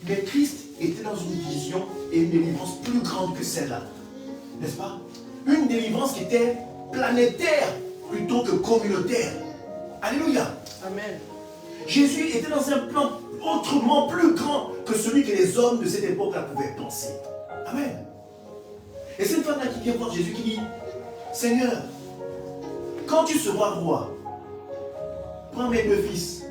Mais Christ était dans une vision et une délivrance plus grande que celle-là, n'est-ce pas? Une délivrance qui était planétaire plutôt que communautaire. Alléluia. Amen. Jésus était dans un plan autrement plus grand que celui que les hommes de cette époque-là pouvaient penser. Amen. Et c'est une femme-là qui vient voir Jésus qui dit, Seigneur, quand tu seras roi, prends mes 2 fils.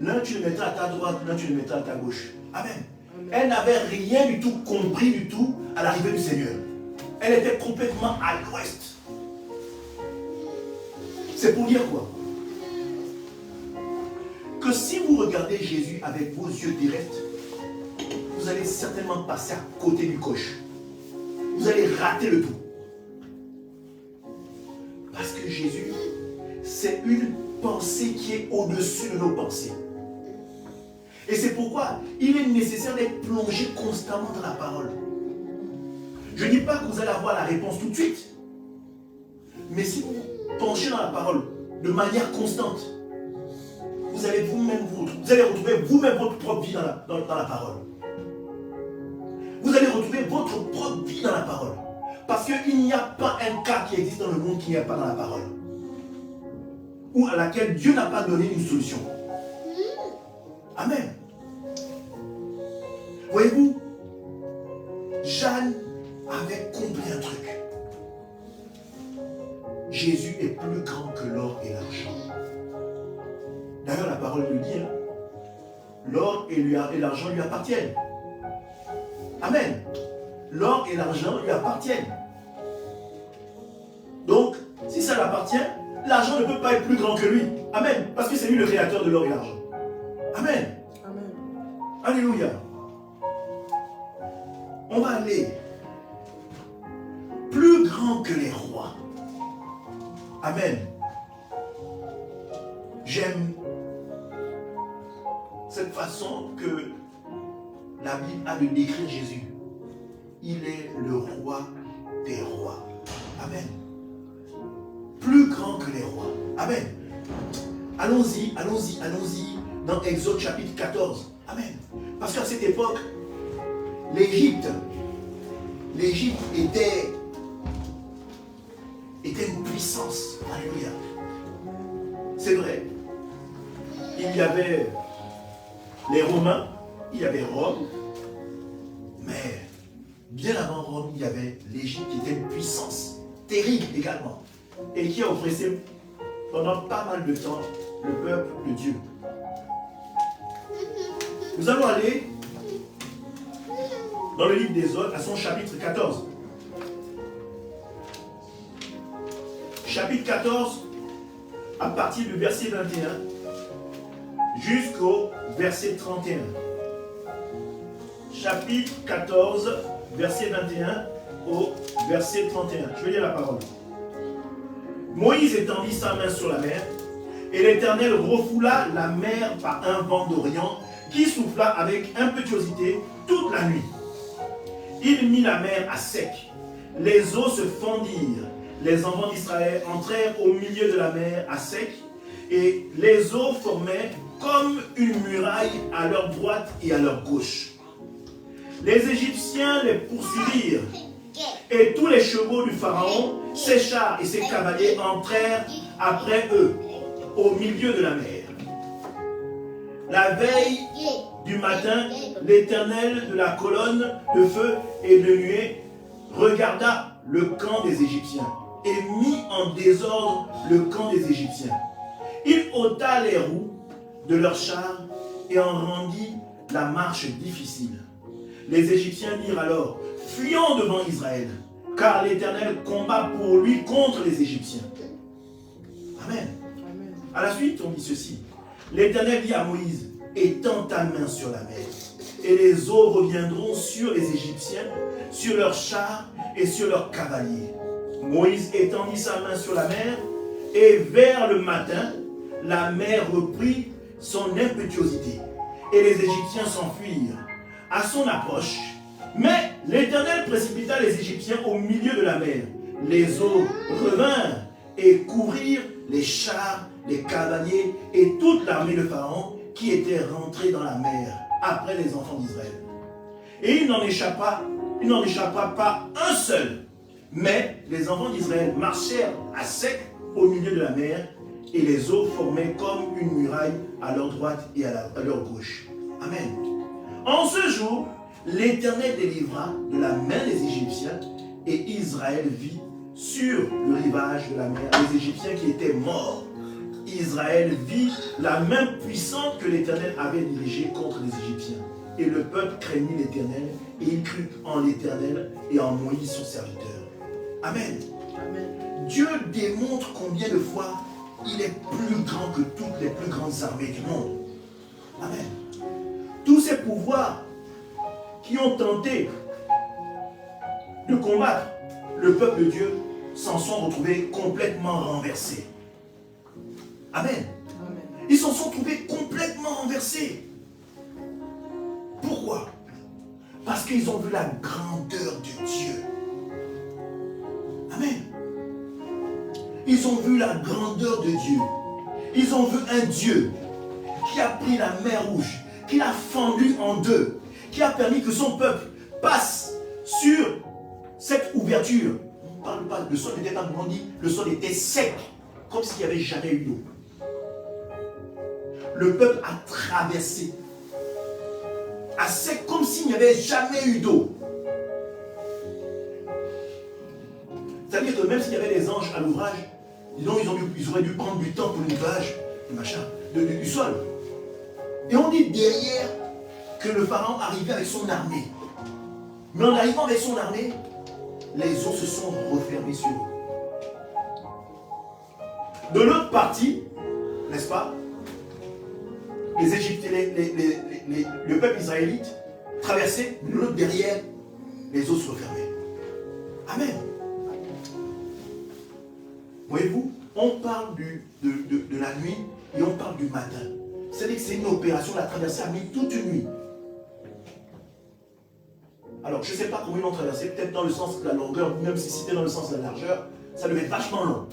L'un tu le mettras à ta droite, l'un tu le mettras à ta gauche. Amen. Amen. Elle n'avait rien du tout compris du tout à l'arrivée du Seigneur. Elle était complètement à l'ouest. C'est pour dire quoi? Que si vous regardez Jésus avec vos yeux directs, vous allez certainement passer à côté du coche. Vous allez rater le tout. Parce que Jésus, c'est une pensée qui est au-dessus de nos pensées. Et c'est pourquoi il est nécessaire d'être plongé constamment dans la parole. Je ne dis pas que vous allez avoir la réponse tout de suite. Mais si vous penchez dans la parole de manière constante, vous allez vous-même vous allez retrouver vous-même votre propre vie dans la parole. Vous allez retrouver votre propre vie dans la parole. Parce qu'il n'y a pas un cas qui existe dans le monde qui n'y a pas dans la parole. Ou à laquelle Dieu n'a pas donné une solution. Amen. Voyez-vous, Jeanne avait compris un truc. Jésus est plus grand que l'or et l'argent. D'ailleurs, la parole le dit, l'or et l'argent lui appartiennent. Amen. L'or et l'argent lui appartiennent. Donc, si ça lui appartient, l'argent ne peut pas être plus grand que lui. Amen. Parce que c'est lui le créateur de l'or et l'argent. Amen. Amen. Alléluia. On va aller plus grand que les rois. Amen. J'aime cette façon que la Bible a de décrire Jésus. Il est le roi des rois. Amen. Plus grand que les rois. Amen. Allons-y dans Exode chapitre 14. Amen. Parce qu'à cette époque, l'Égypte était une puissance. Alléluia. C'est vrai. Il y avait les Romains, il y avait Rome, mais bien avant Rome, il y avait l'Égypte qui était une puissance terrible également et qui a oppressé pendant pas mal de temps le peuple de Dieu. Nous allons aller dans le livre d'Exode à son chapitre 14. Chapitre 14, à partir du verset 21 jusqu'au verset 31. Chapitre 14, verset 21 au verset 31. Je vais lire la parole. Moïse étendit sa main sur la mer, et l'Éternel refoula la mer par un vent d'Orient qui souffla avec impétuosité toute la nuit. Il mit la mer à sec. Les eaux se fendirent. Les enfants d'Israël entrèrent au milieu de la mer à sec, et les eaux formaient comme une muraille à leur droite et à leur gauche. Les Égyptiens les poursuivirent, et tous les chevaux du Pharaon, ses chars et ses cavaliers entrèrent après eux, au milieu de la mer. La veille du matin, l'Éternel de la colonne de feu et de nuée regarda le camp des Égyptiens et mit en désordre le camp des Égyptiens. Il ôta les roues de leurs chars et en rendit la marche difficile. Les Égyptiens dirent alors, fuyons devant Israël, car l'Éternel combat pour lui contre les Égyptiens. Amen. Amen. À la suite, on dit ceci. L'Éternel dit à Moïse, étends ta main sur la mer, et les eaux reviendront sur les Égyptiens, sur leurs chars et sur leurs cavaliers. Moïse étendit sa main sur la mer, et vers le matin, la mer reprit son impétuosité, et les Égyptiens s'enfuirent. À son approche, mais l'Éternel précipita les Égyptiens au milieu de la mer. Les eaux revinrent et couvrirent les chars, les cavaliers et toute l'armée de Pharaon qui était rentrée dans la mer après les enfants d'Israël. Et il n'en échappa pas un seul. Mais les enfants d'Israël marchèrent à sec au milieu de la mer et les eaux formaient comme une muraille à leur droite et à leur gauche. Amen. En ce jour, l'Éternel délivra de la main des Égyptiens et Israël vit sur le rivage de la mer les Égyptiens qui étaient morts. Israël vit la main puissante que l'Éternel avait dirigée contre les Égyptiens. Et le peuple craignit l'Éternel et il crut en l'Éternel et en Moïse son serviteur. Amen. Amen. Dieu démontre combien de fois il est plus grand que toutes les plus grandes armées du monde. Amen. Tous ces pouvoirs qui ont tenté de combattre le peuple de Dieu s'en sont retrouvés complètement renversés. Amen. Amen. Ils s'en sont trouvés complètement renversés. Pourquoi? Parce qu'ils ont vu la grandeur de Dieu. Amen. Ils ont vu la grandeur de Dieu. Ils ont vu un Dieu qui a pris la mer Rouge, qui l'a fendue en deux, qui a permis que son peuple passe sur cette ouverture. On ne parle pas, le sol était dit, le sol était sec, comme s'il n'y avait jamais eu d'eau. Le peuple a traversé à sec comme s'il n'y avait jamais eu d'eau. C'est-à-dire que même s'il y avait des anges à l'ouvrage, ils auraient dû prendre du temps pour le nettoyage du sol. Et on dit derrière que le pharaon arrivait avec son armée. Mais en arrivant avec son armée, les eaux se sont refermées sur eux. De l'autre partie, n'est-ce pas, les Égyptiens, le peuple israélite traversait, de l'autre derrière, les eaux se refermaient. Amen. Voyez-vous, on parle de la nuit et on parle du matin. C'est-à-dire que c'est une opération, la traversée a mis toute une nuit. Alors, je ne sais pas comment ils l'ont traversé, peut-être dans le sens de la longueur, même si c'était dans le sens de la largeur, ça devait être vachement long.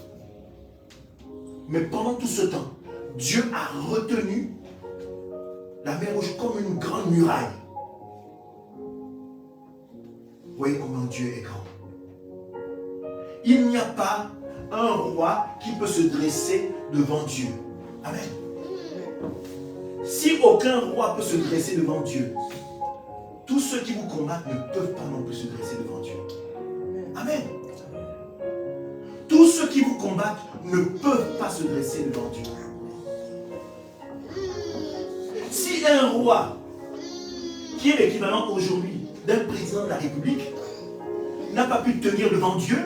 Mais pendant tout ce temps, Dieu a retenu la mer Rouge comme une grande muraille. Vous voyez comment Dieu est grand. Il n'y a pas un roi qui peut se dresser devant Dieu. Amen. Si aucun roi peut se dresser devant Dieu, tous ceux qui vous combattent ne peuvent pas non plus se dresser devant Dieu. Amen. Tous ceux qui vous combattent ne peuvent pas se dresser devant Dieu. Si un roi, qui est l'équivalent aujourd'hui d'un président de la République, n'a pas pu tenir devant Dieu,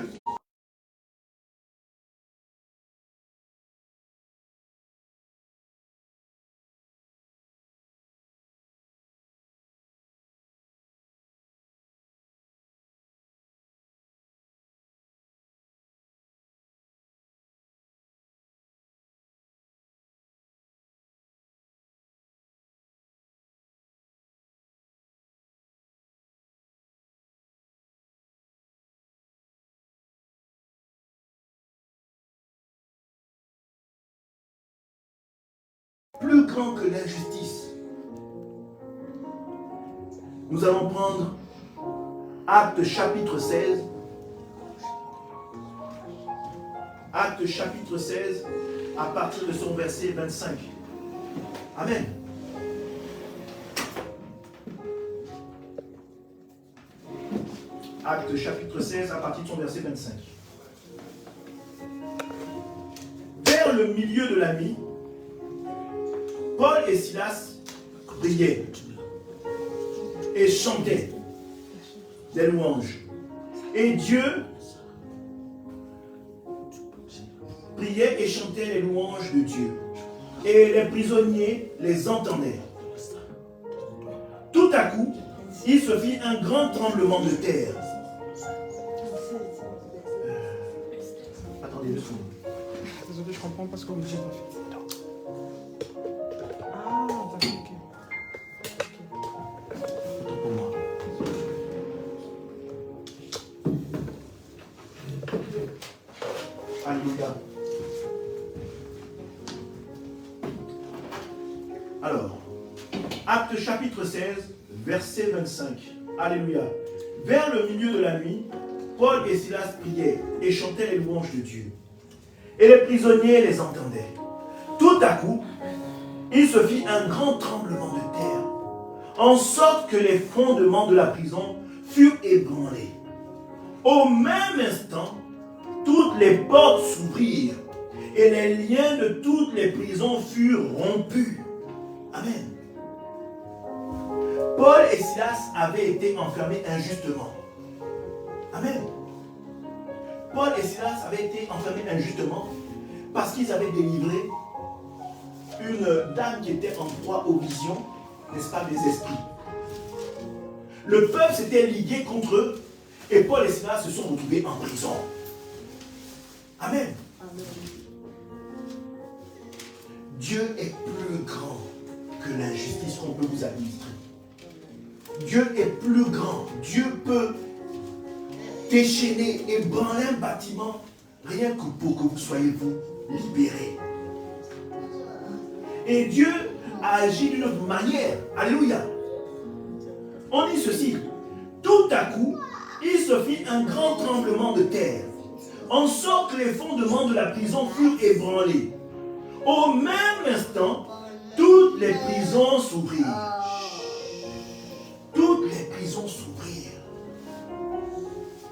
plus grand que l'injustice. Nous allons prendre Actes chapitre 16. Actes chapitre 16, à partir de son verset 25. Amen. Actes chapitre 16, à partir de son verset 25. Vers le milieu de la nuit, Paul et Silas priaient et chantaient des louanges. Et Dieu priait et chantait les louanges de Dieu. Et les prisonniers les entendaient. Tout à coup, il se fit un grand tremblement de terre. Attendez 2 secondes. Désolé, je comprends pas ce que vous dites. Ah, d'accord, ok. Pour moi. Alléluia. Alors, Actes chapitre 16, verset 25. Alléluia. Vers le milieu de la nuit, Paul et Silas priaient et chantaient les louanges de Dieu. Et les prisonniers les entendaient. à coup, il se fit un grand tremblement de terre, en sorte que les fondements de la prison furent ébranlés. Au même instant, toutes les portes s'ouvrirent et les liens de toutes les prisons furent rompus. Amen. Paul et Silas avaient été enfermés injustement. Amen. Paul et Silas avaient été enfermés injustement parce qu'ils avaient délivré une dame qui était en proie aux visions, n'est-ce pas, des esprits. Le peuple s'était ligué contre eux et Paul et Silas se sont retrouvés en prison. Amen. Amen. Dieu est plus grand que l'injustice qu'on peut vous administrer. Dieu est plus grand. Dieu peut déchaîner, ébranler un bâtiment rien que pour que vous soyez vous libérés. Et Dieu a agi d'une autre manière. Alléluia. On dit ceci. Tout à coup, il se fit un grand tremblement de terre, en sorte que les fondements de la prison furent ébranlés. Au même instant, toutes les prisons s'ouvrirent. Toutes les prisons s'ouvrirent.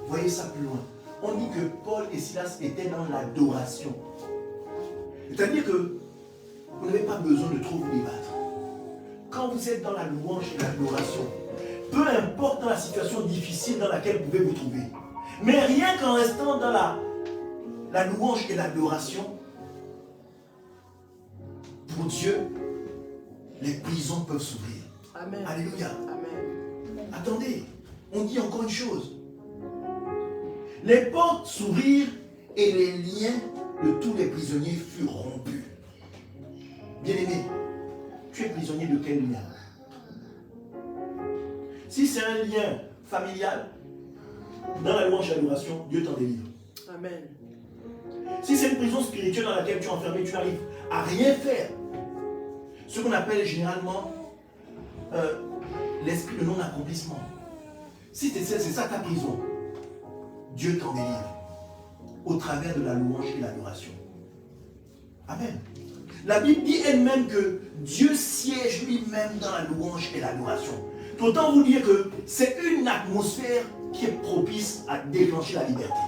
Voyez ça plus loin. On dit que Paul et Silas étaient dans l'adoration. C'est-à-dire que vous n'avez pas besoin de trop vous débattre. Quand vous êtes dans la louange et l'adoration, peu importe dans la situation difficile dans laquelle vous pouvez vous trouver, mais rien qu'en restant dans la louange et l'adoration, pour Dieu, les prisons peuvent s'ouvrir. Amen. Alléluia. Amen. Attendez, on dit encore une chose. Les portes s'ouvrirent et les liens de tous les prisonniers furent rompus. Bien-aimé, tu es prisonnier de quel lien? Si c'est un lien familial, dans la louange et l'adoration, Dieu t'en délivre. Amen. Si c'est une prison spirituelle dans laquelle tu es enfermé, tu n'arrives à rien faire. Ce qu'on appelle généralement l'esprit de non-accomplissement. Si c'est ça ta prison, Dieu t'en délivre au travers de la louange et l'adoration. Amen. La Bible dit elle-même que Dieu siège lui-même dans la louange et l'adoration. Autant vous dire que c'est une atmosphère qui est propice à déclencher la liberté.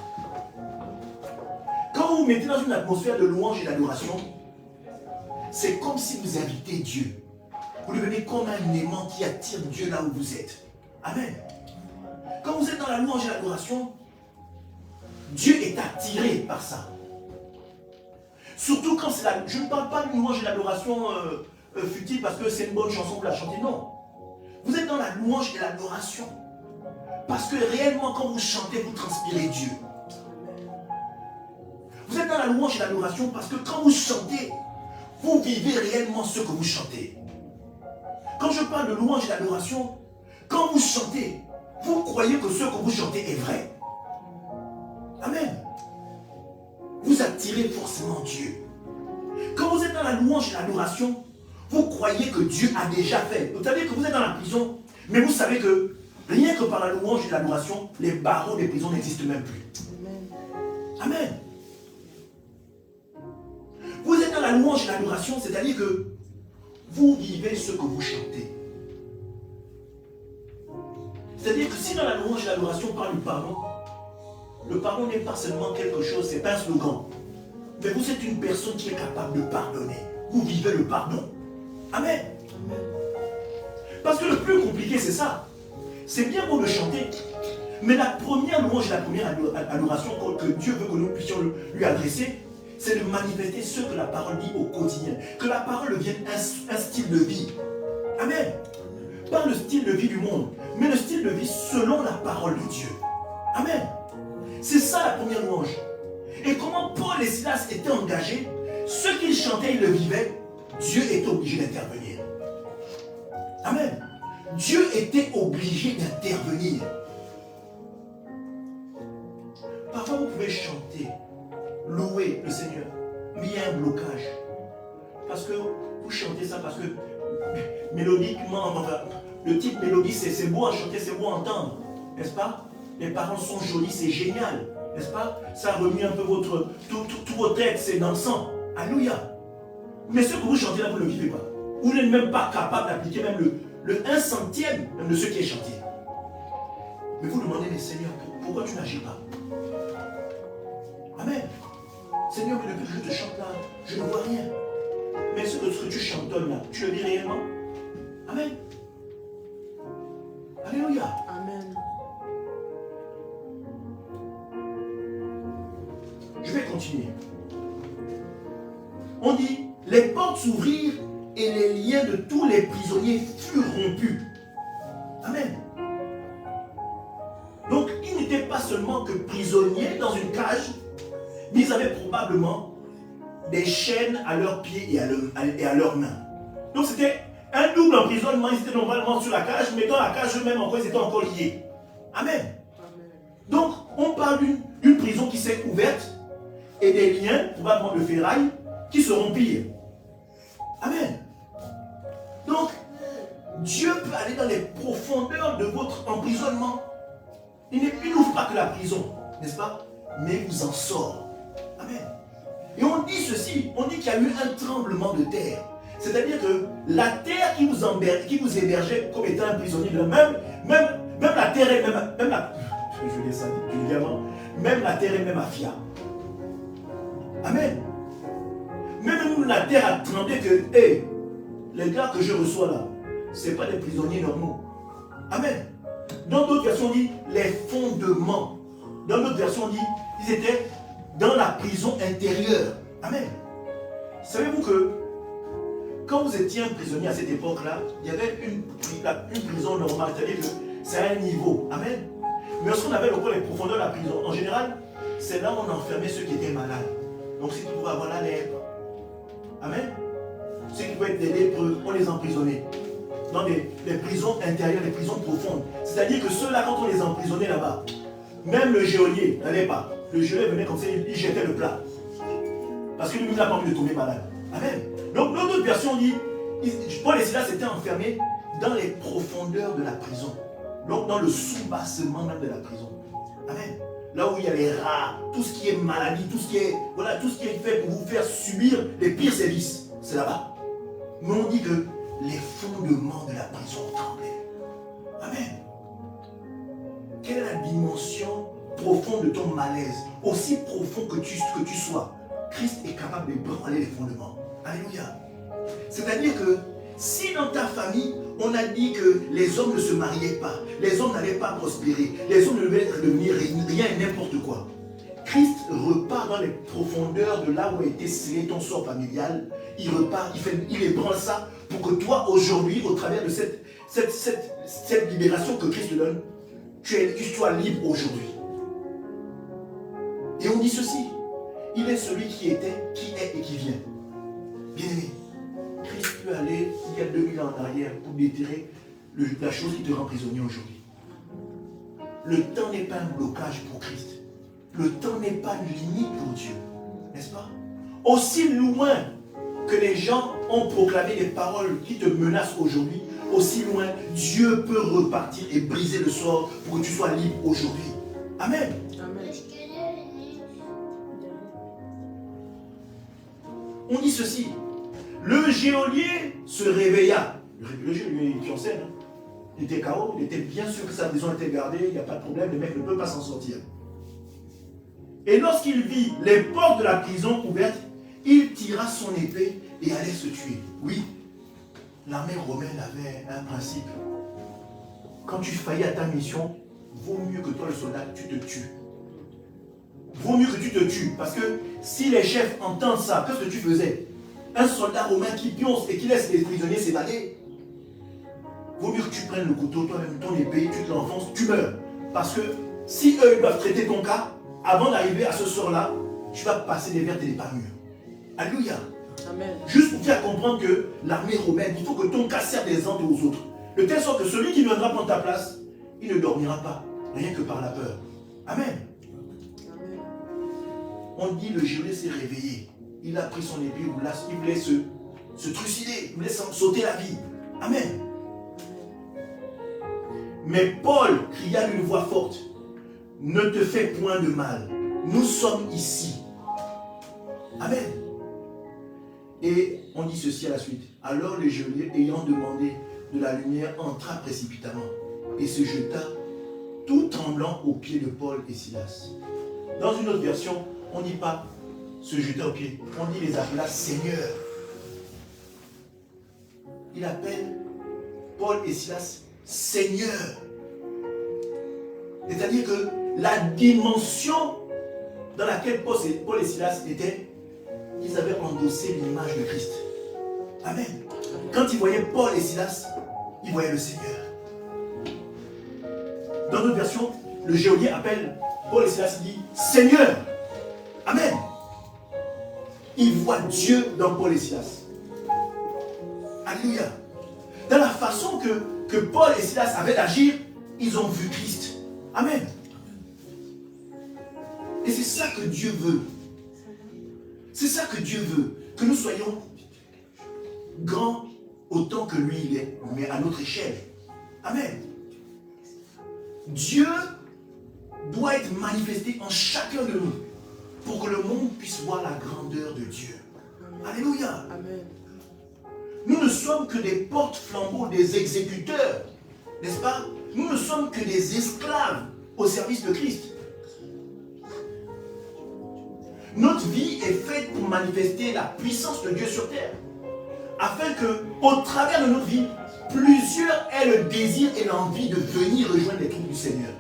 Quand vous vous mettez dans une atmosphère de louange et d'adoration, c'est comme si vous invitez Dieu. Vous devenez comme un aimant qui attire Dieu là où vous êtes. Amen. Quand vous êtes dans la louange et l'adoration, Dieu est attiré par ça. Surtout quand c'est la... Je ne parle pas d'une louange et d'adoration futile parce que c'est une bonne chanson pour la chanter, non. Vous êtes dans la louange et l'adoration. Parce que réellement, quand vous chantez, vous transpirez Dieu. Vous êtes dans la louange et l'adoration parce que quand vous chantez, vous vivez réellement ce que vous chantez. Quand je parle de louange et d'adoration, quand vous chantez, vous croyez que ce que vous chantez est vrai. Amen. Vous attirez forcément Dieu. Quand vous êtes dans la louange et l'adoration, vous croyez que Dieu a déjà fait. Vous savez que vous êtes dans la prison, mais vous savez que rien que par la louange et l'adoration, les barreaux des prisons n'existent même plus. Amen. Amen. Vous êtes dans la louange et l'adoration, c'est-à-dire que vous vivez ce que vous chantez. C'est-à-dire que si dans la louange et l'adoration on parle du pardon, le pardon n'est pas seulement quelque chose, c'est pas un slogan. Mais vous êtes une personne qui est capable de pardonner. Vous vivez le pardon. Amen. Parce que le plus compliqué, c'est ça. C'est bien beau de chanter, mais la première louange et la première adoration que Dieu veut que nous puissions lui adresser, c'est de manifester ce que la parole dit au quotidien. Que la parole devienne un style de vie. Amen. Pas le style de vie du monde, mais le style de vie selon la parole de Dieu. Amen. C'est ça la première louange. Et comment Paul et Silas étaient engagés, ce qu'ils chantaient, ils le vivaient, Dieu était obligé d'intervenir. Amen. Dieu était obligé d'intervenir. Parfois vous pouvez chanter, louer le Seigneur, mais il y a un blocage. Parce que vous chantez ça parce que mélodiquement, le type mélodie, c'est beau à chanter, c'est beau à entendre, n'est-ce pas? Les paroles sont jolies, c'est génial, n'est-ce pas? Ça remue un peu tout votre être, c'est dansant. Alléluia. Mais ce que vous chantez là, vous ne le vivez pas. Vous n'êtes même pas capable d'appliquer même le 1 centième même de ce qui est chanté. Mais vous demandez, mais Seigneur, pourquoi tu n'agis pas? Amen. Seigneur, mais depuis que je te chante là, je ne vois rien. Mais ce que tu chantonnes là, tu le vis réellement? Amen. Alléluia. Amen. Je vais continuer. On dit, les portes s'ouvrirent et les liens de tous les prisonniers furent rompus. Amen. Donc, ils n'étaient pas seulement que prisonniers dans une cage, mais ils avaient probablement des chaînes à leurs pieds et à leurs mains. Donc, c'était un double emprisonnement. Ils étaient normalement sur la cage, mais dans la cage eux-mêmes encore, ils étaient encore liés. Amen. Amen. Donc, on parle d'une prison qui s'est ouverte et des liens, probablement de ferraille, qui se rompirent. Amen. Donc, Dieu peut aller dans les profondeurs de votre emprisonnement. Il n'ouvre pas que la prison, n'est-ce pas? Mais il vous en sort. Amen. Et on dit ceci, on dit qu'il y a eu un tremblement de terre. C'est-à-dire que la terre qui vous hébergeait comme étant un prisonnier, même la terre elle-même, je vais dire ça vulgairement, même la terre elle-même a fiat. Amen. Même la terre a tremblé que, hé, les gars que je reçois là, ce n'est pas des prisonniers normaux. Amen. Dans d'autres versions, on dit les fondements. Dans d'autres versions, on dit ils étaient dans la prison intérieure. Amen. Savez-vous que quand vous étiez un prisonnier à cette époque-là, il y avait une prison normale, c'est-à-dire que c'est à un niveau. Amen. Mais lorsqu'on avait encore les profondeurs de la prison, en général, c'est là où on enfermait ceux qui étaient malades. Donc ceux qui pouvaient avoir la lèpre. Amen. Ceux qui pouvaient être des lépreux, on les emprisonnait. Dans les prisons intérieures, les prisons profondes. C'est-à-dire que ceux-là, quand on les emprisonnait là-bas, même le geôlier n'allait pas. Le geôlier venait comme ça, il jetait le plat. Parce que lui, il n'a pas envie de tomber malade. Amen. Donc, dans d'autres versions, on dit, Paul et Silas s'étaient enfermés dans les profondeurs de la prison. Donc, dans le sous-bassement même de la prison. Amen. Là où il y a les rats, tout ce qui est maladie, tout ce qui est fait pour vous faire subir les pires sévices, c'est là-bas. Mais on dit que les fondements de la prison tremblaient. Amen. Quelle est la dimension profonde de ton malaise? Aussi profond que tu sois, Christ est capable de branler les fondements. Alléluia. C'est-à-dire que si dans ta famille, on a dit que les hommes ne se mariaient pas, les hommes n'allaient pas prospérer, les hommes ne devaient devenir rien et n'importe quoi, Christ repart dans les profondeurs de là où a été scellé ton sort familial. Il repart, il ébranle ça pour que toi, aujourd'hui, au travers de cette libération que Christ te donne, tu sois libre aujourd'hui. Et on dit ceci, il est celui qui était, qui est et qui vient. Bien-aimé, Christ peut aller il y a 2000 ans en arrière pour déterrer la chose qui te rend prisonnier aujourd'hui. Le temps n'est pas un blocage pour Christ. Le temps n'est pas une limite pour Dieu. N'est-ce pas? Aussi loin que les gens ont proclamé des paroles qui te menacent aujourd'hui, aussi loin, Dieu peut repartir et briser le sort pour que tu sois libre aujourd'hui. Amen. Amen. On dit ceci. Le geôlier se réveilla. Le geôlier qui en scène, il était KO, il était bien sûr que sa prison était gardée, il n'y a pas de problème, le mec ne peut pas s'en sortir. Et lorsqu'il vit les portes de la prison ouvertes, il tira son épée et allait se tuer. Oui, l'armée romaine avait un principe. Quand tu faillis à ta mission, vaut mieux que toi le soldat, tu te tues. Vaut mieux que tu te tues. Parce que si les chefs entendent ça, qu'est-ce que tu faisais? Un soldat romain qui pionce et qui laisse les prisonniers s'évader, vaut mieux que tu prennes le couteau, toi-même ton épée, tu te l'enfonces, tu meurs. Parce que si eux ils doivent traiter ton cas, avant d'arriver à ce sort-là, tu vas passer des vertes et des parures. Alléluia. Amen. Juste pour faire comprendre que l'armée romaine, il faut que ton cas serve d'exemple aux autres. De telle sorte que celui qui viendra prendre ta place, il ne dormira pas, rien que par la peur. Amen. Amen. On dit le geôlier s'est réveillé. Il a pris son épée, il voulait se trucider, il voulait sauter la vie. Amen. Mais Paul cria d'une voix forte, ne te fais point de mal, nous sommes ici. Amen. Et on dit ceci à la suite. Alors le geôlier, ayant demandé de la lumière, entra précipitamment et se jeta tout tremblant aux pieds de Paul et Silas. Dans une autre version, on ne dit pas se jeter aux pieds, on dit les appela Seigneur. Il appelle Paul et Silas Seigneur. C'est-à-dire que la dimension dans laquelle Paul et Silas étaient, ils avaient endossé l'image de Christ. Amen. Quand ils voyaient Paul et Silas, ils voyaient le Seigneur. Dans notre version, le geôlier appelle Paul et Silas, il dit Seigneur. Amen. Il voit Dieu dans Paul et Silas. Alléluia. Dans la façon que Paul et Silas avaient d'agir, ils ont vu Christ. Amen. Et c'est ça que Dieu veut. C'est ça que Dieu veut. Que nous soyons grands autant que lui il est, mais à notre échelle. Amen. Dieu doit être manifesté en chacun de nous pour que le monde puisse voir la grandeur de Dieu. Alléluia. Amen. Nous ne sommes que des porte-flambeaux, des exécuteurs, n'est-ce pas? Nous ne sommes que des esclaves au service de Christ. Notre vie est faite pour manifester la puissance de Dieu sur terre, afin que, au travers de notre vie, plusieurs aient le désir et l'envie de venir rejoindre les troupes du Seigneur.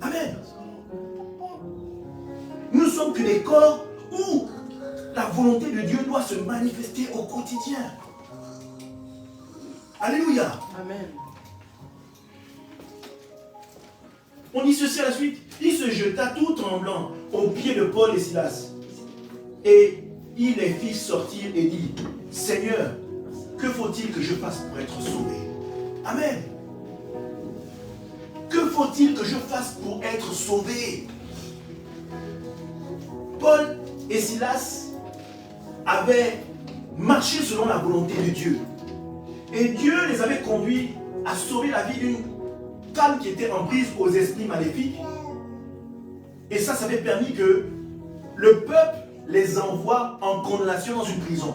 Amen. Nous ne sommes que des corps où la volonté de Dieu doit se manifester au quotidien. Alléluia. Amen. On dit ceci à la suite. Il se jeta tout tremblant aux pieds de Paul et Silas. Et il les fit sortir et dit, Seigneur, que faut-il que je fasse pour être sauvé? Amen. Que faut-il que je fasse pour être sauvé? Paul et Silas avaient marché selon la volonté de Dieu. Et Dieu les avait conduits à sauver la vie d'une femme qui était en prise aux esprits maléfiques. Et ça avait permis que le peuple les envoie en condamnation dans une prison.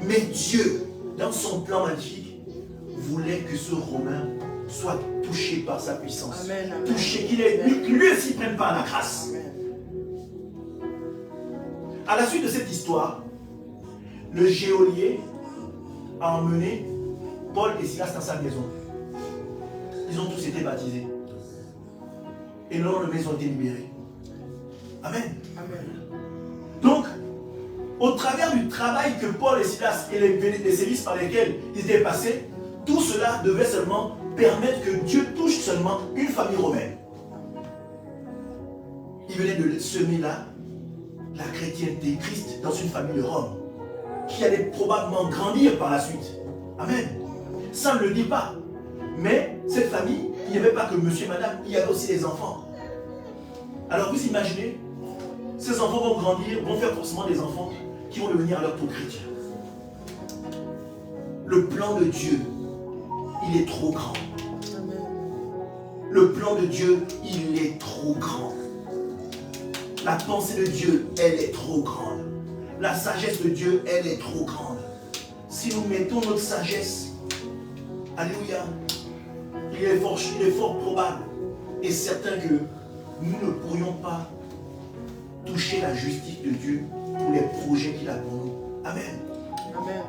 Mais Dieu, dans son plan magnifique, voulait que ce Romain soit touché par sa puissance. Amen, amen. Touché, qu'il lui aussi prenne part à la grâce. Amen. À la suite de cette histoire, le geôlier a emmené Paul et Silas dans sa maison. Ils ont tous été baptisés. Et le lendemain, ils ont été libérés. Amen. Amen. Donc, au travers du travail que Paul et Silas et les services par lesquels ils étaient passés, tout cela devait seulement permettre que Dieu touche seulement une famille romaine. Il venait de semer là la chrétienté, Christ, dans une famille de Rome, qui allait probablement grandir par la suite. Amen. Ça ne le dit pas. Mais cette famille, il n'y avait pas que monsieur et madame, il y avait aussi les enfants. Alors vous imaginez, ces enfants vont grandir, vont faire forcément des enfants qui vont devenir à leur tour chrétiens. Le plan de Dieu, il est trop grand. Amen. Le plan de Dieu, il est trop grand. La pensée de Dieu, elle est trop grande. La sagesse de Dieu, elle est trop grande. Si nous mettons notre sagesse, alléluia, il est fort probable et certain que nous ne pourrions pas toucher la justice de Dieu pour les projets qu'il a pour nous. Amen. Amen.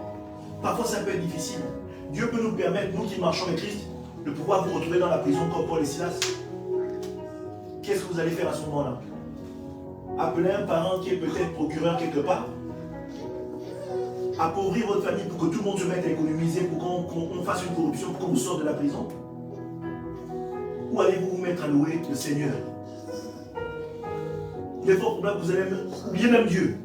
Parfois, ça peut être difficile. Dieu peut nous permettre, nous qui marchons avec Christ, de pouvoir vous retrouver dans la prison comme Paul et Silas. Qu'est-ce que vous allez faire à ce moment-là? Appeler un parent qui est peut-être procureur quelque part, appauvrir votre famille pour que tout le monde se mette à économiser, pour qu'on fasse une corruption, pour qu'on vous sorte de la prison? Ou allez-vous vous mettre à louer le Seigneur? Il est fort probable que vous allez oublier même Dieu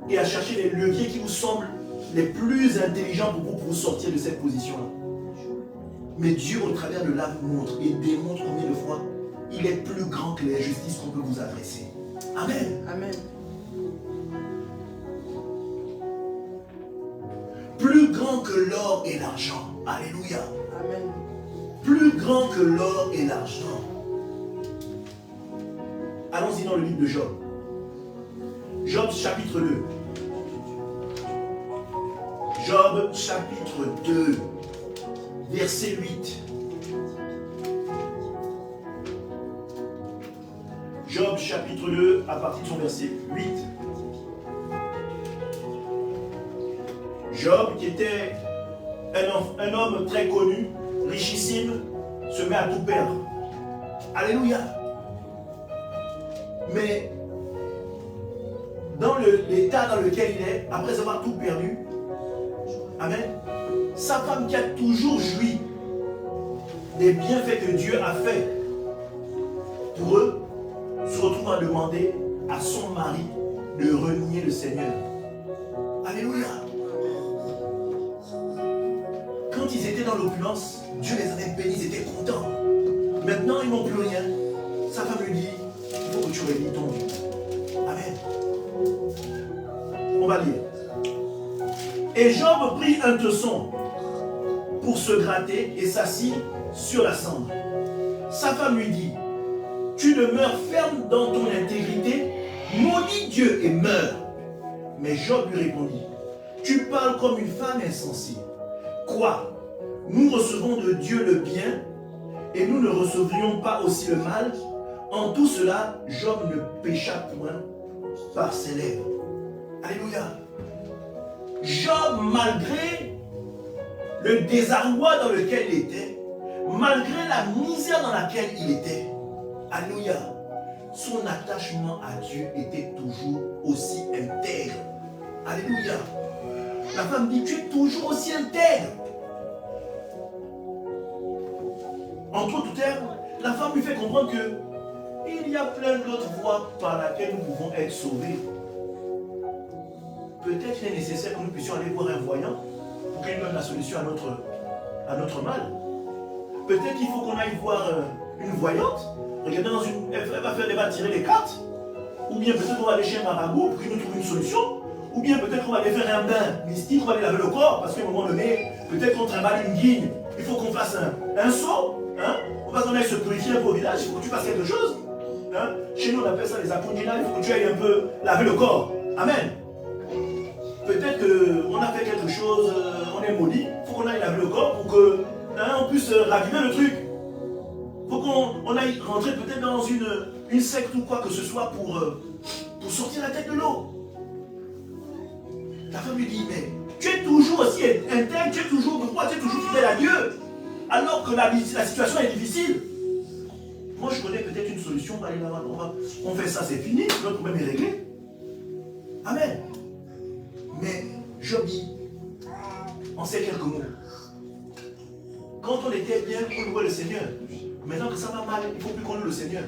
et à chercher les leviers qui vous semblent les plus intelligents pour vous sortir de cette position-là. Mais Dieu, au travers de là, vous montre et démontre combien de fois il est plus grand que les injustices qu'on peut vous adresser. Amen. Amen. Plus grand que l'or et l'argent. Alléluia. Amen. Plus grand que l'or et l'argent. Allons-y dans le livre de Job. Job chapitre 2. Job chapitre 2, verset 8. Job chapitre 2, à partir de son verset 8. Job, qui était un homme très connu, richissime, se met à tout perdre. Alléluia. Mais dans l'état dans lequel il est, après avoir tout perdu, amen, sa femme qui a toujours joui des bienfaits que Dieu a fait pour eux, se retrouve à demander à son mari de renier le Seigneur. Alléluia. Quand ils étaient dans l'opulence, Dieu les avait bénis, ils étaient contents. Maintenant, ils n'ont plus rien. Sa femme lui dit, il faut que tu renies ton Dieu. Amen. On va lire. Et Job prit un tesson pour se gratter et s'assit sur la cendre. Sa femme lui dit, tu demeures ferme dans ton intégrité, maudis Dieu et meurs. Mais Job lui répondit, tu parles comme une femme insensée. Quoi? Nous recevons de Dieu le bien et nous ne recevrions pas aussi le mal? En tout cela, Job ne pécha point par ses lèvres. Alléluia. Job, malgré le désarroi dans lequel il était, malgré la misère dans laquelle il était, alléluia, son attachement à Dieu était toujours aussi intègre. Alléluia. La femme dit, tu es toujours aussi intègre. Entre autres termes, la femme lui fait comprendre que il y a plein d'autres voies par lesquelles nous pouvons être sauvés. Peut-être qu'il est nécessaire que nous puissions aller voir un voyant pour qu'il donne la solution à notre mal. Peut-être qu'il faut qu'on aille voir une voyante. Regardez, elle va tirer les cartes. Ou bien peut-être qu'on va aller chez un marabout pour qu'il nous trouve une solution. Ou bien peut-être qu'on va aller faire un bain mystique, on va aller laver le corps. Parce qu'à un moment donné, peut-être qu'on trimballe une guigne. Il faut qu'on fasse un saut. Hein? On va qu'on aille se purifier un peu au village. Il faut que tu fasses quelque chose. Hein? Chez nous, on appelle ça les apunjina. Il faut que tu ailles un peu laver le corps. Amen. Peut-être qu'on a fait quelque chose, on est maudit. Il faut qu'on aille laver le corps pour qu'on puisse raviver le truc. Il faut qu'on aille rentrer peut-être dans une secte ou quoi que ce soit pour sortir la tête de l'eau. La femme lui dit, mais tu es toujours aussi intègre, tu es toujours droit, tu es toujours fidèle à Dieu, alors que la situation est difficile. Moi, je connais peut-être une solution, on va aller là-bas, on fait ça, c'est fini, notre problème est réglé. Amen. Mais Job dit, en ces quelques mots, quand on était bien, on louait le Seigneur. Maintenant que ça va mal, il ne faut plus qu'on loue le Seigneur.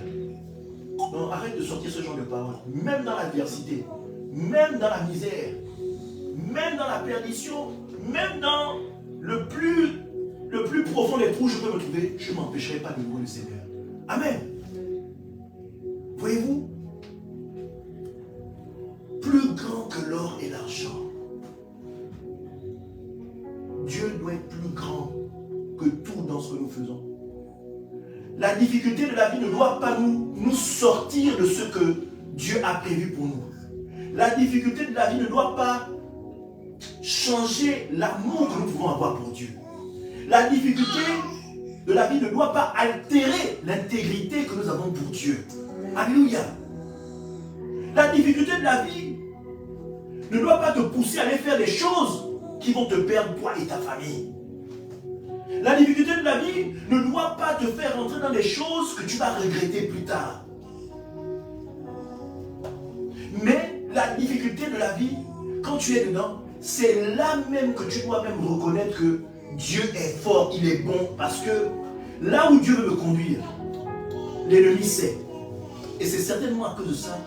Donc arrête de sortir ce genre de paroles. Même dans l'adversité, même dans la misère, même dans la perdition, même dans le plus profond des trous, je peux me trouver, je ne m'empêcherai pas de louer le Seigneur. Amen. Voyez-vous, plus grand que l'or et l'argent, Dieu doit être plus grand que tout dans ce que nous faisons. La difficulté de la vie ne doit pas nous sortir de ce que Dieu a prévu pour nous. La difficulté de la vie ne doit pas changer l'amour que nous pouvons avoir pour Dieu. La difficulté de la vie ne doit pas altérer l'intégrité que nous avons pour Dieu. Alléluia. La difficulté de la vie ne doit pas te pousser à aller faire des choses qui vont te perdre toi et ta famille. La difficulté de la vie ne doit pas te faire entrer dans des choses que tu vas regretter plus tard. Mais la difficulté de la vie, quand tu es dedans, c'est là même que tu dois même reconnaître que Dieu est fort, il est bon, parce que là où Dieu veut me conduire, l'ennemi sait. Et c'est certainement à cause de ça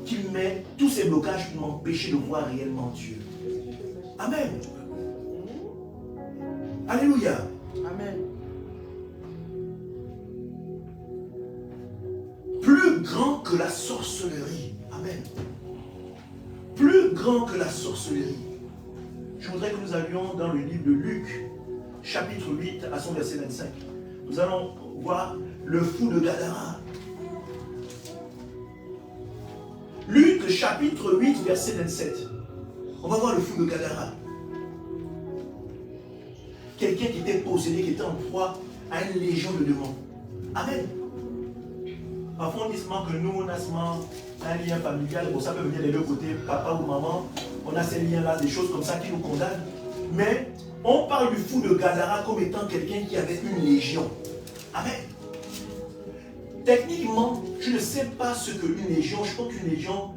qu'il met tous ces blocages pour m'empêcher de voir réellement Dieu. Amen. Alléluia. Amen. Plus grand que la sorcellerie. Amen. Plus grand que la sorcellerie. Je voudrais que nous allions dans le livre de Luc, chapitre 8, à son verset 25. Nous allons voir le fou de Gadara. Luc, chapitre 8, verset 27. On va voir le fou de Gadara. Quelqu'un qui était possédé, qui était en proie à une légion de démons. Amen. Parfois on dit seulement que nous, on a seulement un lien familial, bon ça peut venir des deux côtés, papa ou maman, on a ces liens-là, des choses comme ça qui nous condamnent. Mais on parle du fou de Gadara comme étant quelqu'un qui avait une légion. Amen. Techniquement, je ne sais pas ce qu'une légion, je pense qu'une légion,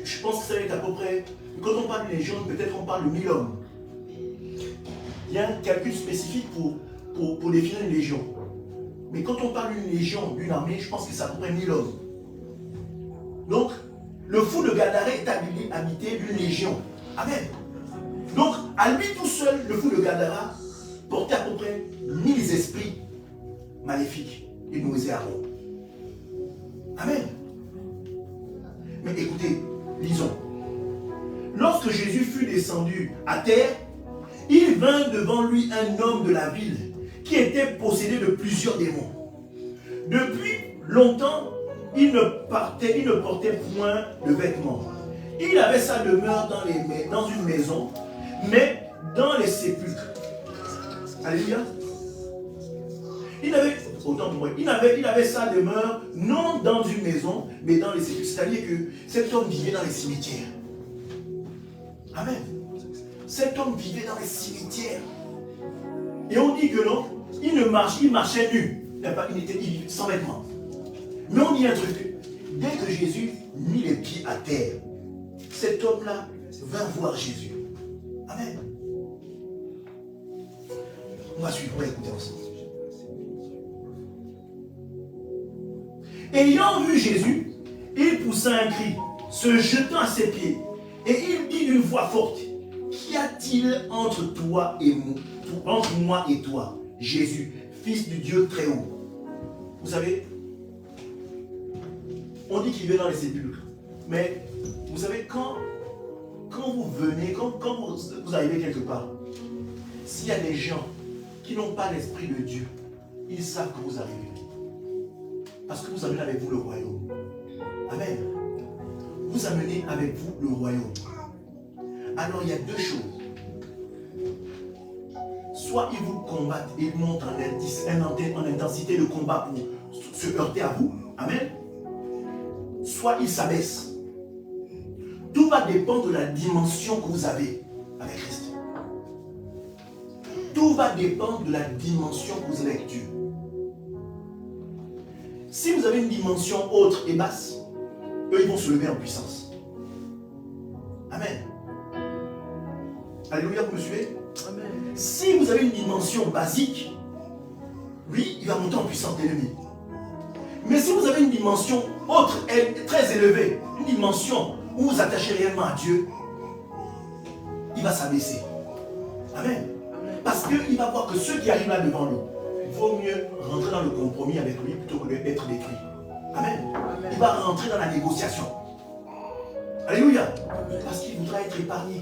je pense que ça va être à peu près, quand on parle d'une légion, peut-être on parle de 1000 hommes. Il y a un calcul spécifique pour définir une légion. Mais quand on parle d'une légion, d'une armée, je pense que c'est à peu près 1000 hommes. Donc, le fou de Gadara est habité d'une légion. Amen. Donc, à lui tout seul, le fou de Gadara portait à peu près 1000 esprits maléfiques et nauséabonds. Amen. Mais écoutez, lisons. Lorsque Jésus fut descendu à terre, il vint devant lui un homme de la ville qui était possédé de plusieurs démons. Depuis longtemps, il ne portait point de vêtements. Il avait sa demeure dans une maison, mais dans les sépulcres. Alléluia. Il avait sa demeure non dans une maison, mais dans les sépulcres. C'est-à-dire que cet homme vivait dans les cimetières. Amen. Cet homme vivait dans les cimetières. Et on dit que non, il marchait nu. Il était sans vêtements. Mais on dit un truc. Dès que Jésus mit les pieds à terre, cet homme-là vint voir Jésus. Amen. On va suivre, on va écouter ensemble. Ayant vu Jésus, il poussa un cri, se jetant à ses pieds, et il dit d'une voix forte, qu'y a-t-il entre moi et toi, Jésus, fils du Dieu très haut? Vous savez, on dit qu'il vient dans les sépulcres, mais vous savez, quand vous venez, quand vous arrivez quelque part, s'il y a des gens qui n'ont pas l'esprit de Dieu, ils savent que vous arrivez. Parce que vous amenez avec vous le royaume. Amen. Vous amenez avec vous le royaume. Alors il y a deux choses. Soit ils vous combattent et ils montent en intensité de combat pour se heurter à vous. Amen. Soit ils s'abaissent. Tout va dépendre de la dimension que vous avez avec Christ. Tout va dépendre de la dimension que vous avez avec Dieu. Si vous avez une dimension autre et basse, eux, ils vont se lever en puissance. Amen. Alléluia, vous me suivez? Amen. Si vous avez une dimension basique, lui, il va monter en puissance d'ennemi. Mais si vous avez une dimension autre, très élevée, une dimension où vous attachez réellement à Dieu, il va s'abaisser. Amen. Parce qu'il va voir que ceux qui arrivent là devant lui, il vaut mieux rentrer dans le compromis avec lui plutôt que d'être détruit. Amen. Amen. Il va rentrer dans la négociation. Alléluia. Parce qu'il voudra être épargné.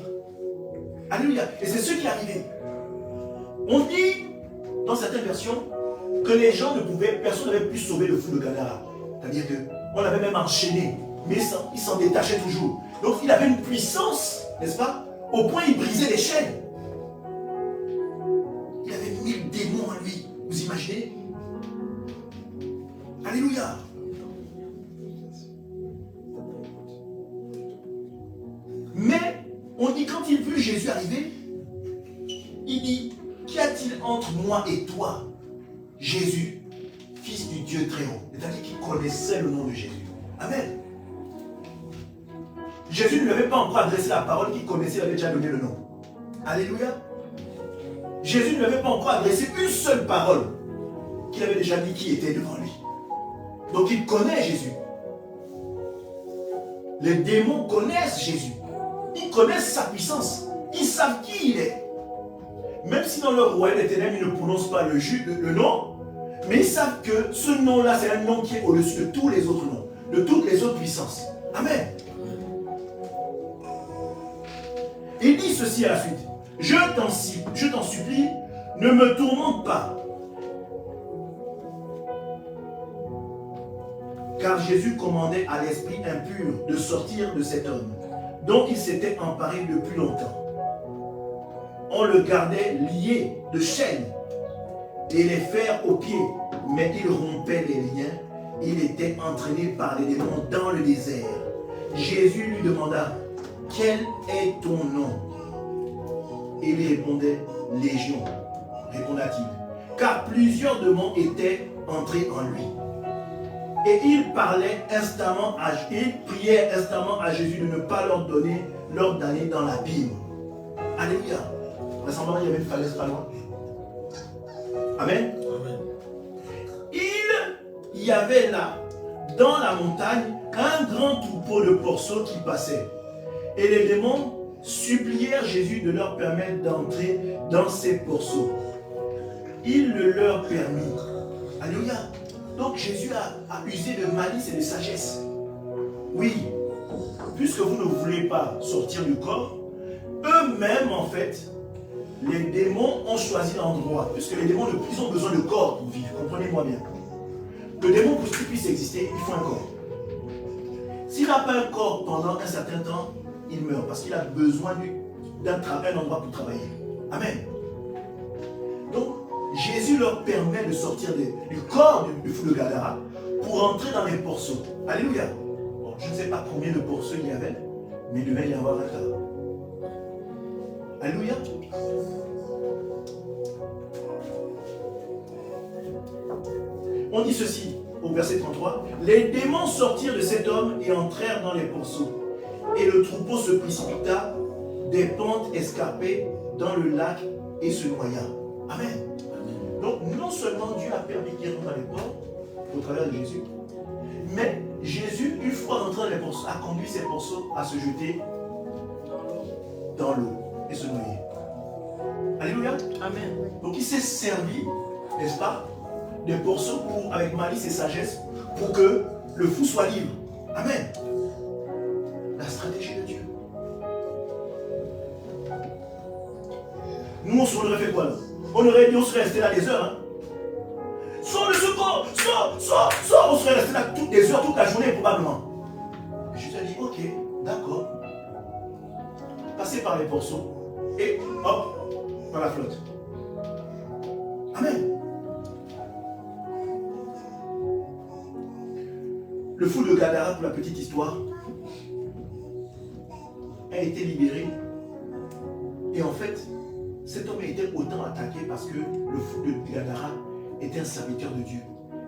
Alléluia. Et c'est ce qui est arrivé. On dit, dans certaines versions, que les gens ne pouvaient, personne n'avait pu sauver le fou de Gadara. C'est-à-dire qu'on l'avait même enchaîné, mais il s'en détachait toujours. Donc il avait une puissance, n'est-ce pas? Au point il brisait les chaînes. Il avait 1000 démons en lui. Vous imaginez? Alléluia. Mais, on dit quand il vit Jésus arriver, il dit, qu'y a-t-il entre moi et toi, Jésus, fils du Dieu très haut? C'est-à-dire qu'il connaissait le nom de Jésus. Amen. Jésus ne lui avait pas encore adressé la parole qu'il connaissait, il avait déjà donné le nom. Alléluia. Jésus ne lui avait pas encore adressé une seule parole qu'il avait déjà dit qui était devant lui. Donc il connaît Jésus. Les démons connaissent Jésus. Ils connaissent sa puissance. Ils savent qui il est. Même si dans leur royaume des ténèbres, ils ne prononcent pas le nom, mais ils savent que ce nom-là, c'est un nom qui est au-dessus de tous les autres noms, de toutes les autres puissances. Amen. Il dit ceci à la suite. Je t'en supplie, ne me tourmente pas. Car Jésus commandait à l'esprit impur de sortir de cet homme. dont il s'était emparé depuis longtemps. On le gardait lié de chaînes et les fers aux pieds, mais il rompait les liens. Il était entraîné par les démons dans le désert. Jésus lui demanda, « Quel est ton nom ?» Et il répondait, « Légion, répondit-il, car plusieurs démons étaient entrés en lui. » Et il priait instamment à Jésus de ne pas leur donner l'ordre d'aller dans l'abîme. Alléluia. Vraisemblablement, il y avait une falaise pas loin. Amen. Amen. Il y avait là, dans la montagne, un grand troupeau de porceaux qui passait. Et les démons supplièrent Jésus de leur permettre d'entrer dans ces porceaux. Il le leur permit. Alléluia. Donc Jésus a usé de malice et de sagesse. Oui, puisque vous ne voulez pas sortir du corps, eux-mêmes en fait, les démons ont choisi l'endroit, puisque les démons ils ont besoin de corps pour vivre, comprenez-moi bien. Le démon, pour qu'il puisse exister, il faut un corps. S'il n'a pas un corps pendant un certain temps, il meurt, parce qu'il a besoin d'un endroit pour travailler. Amen. Donc, Jésus leur permet de sortir du corps du fou de Gadara pour entrer dans les porceaux. Alléluia. Bon, je ne sais pas combien de porceaux il y avait, mais il devait y avoir un tas. Alléluia. On dit ceci au verset 33. Les démons sortirent de cet homme et entrèrent dans les porceaux. Et le troupeau se précipita des pentes escarpées dans le lac et se noya. Amen. Donc non seulement Dieu a permis qu'il rentre dans les ports au travers de Jésus, mais Jésus, une fois rentré dans les porceaux, a conduit ces porceaux à se jeter dans l'eau et se noyer. Alléluia. Amen. Donc il s'est servi, n'est-ce pas, des porceaux avec malice et sagesse pour que le fou soit libre. Amen. La stratégie de Dieu. Nous, on aurait fait quoi là? On aurait dit, on serait resté là des heures. Hein? Sors de ce corps, sors, on serait resté là toutes des heures, toute la journée probablement. Jésus a dit, ok, d'accord. Passez par les porceaux et hop, dans la flotte. Amen. Le fou de Gadara, pour la petite histoire, a été libéré. Et en fait, cet homme a été autant attaqué parce que le fou de Gadara était un serviteur de Dieu.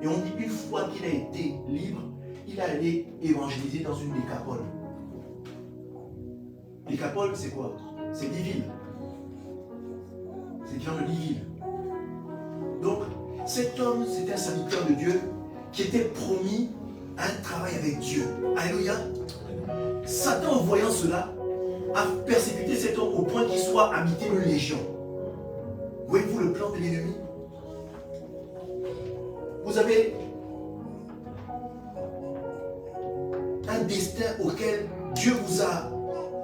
Et on dit une fois qu'il a été libre, il a allé évangéliser dans une décapole. Décapole, c'est quoi? C'est 10 villes. C'est différent de 10 villes. Donc, cet homme, c'était un serviteur de Dieu qui était promis un travail avec Dieu. Alléluia. Satan, en voyant cela, a persécuté cet homme au point qu'il soit habité d'une légion. Voyez-vous le plan de l'ennemi? Vous avez un destin auquel Dieu vous a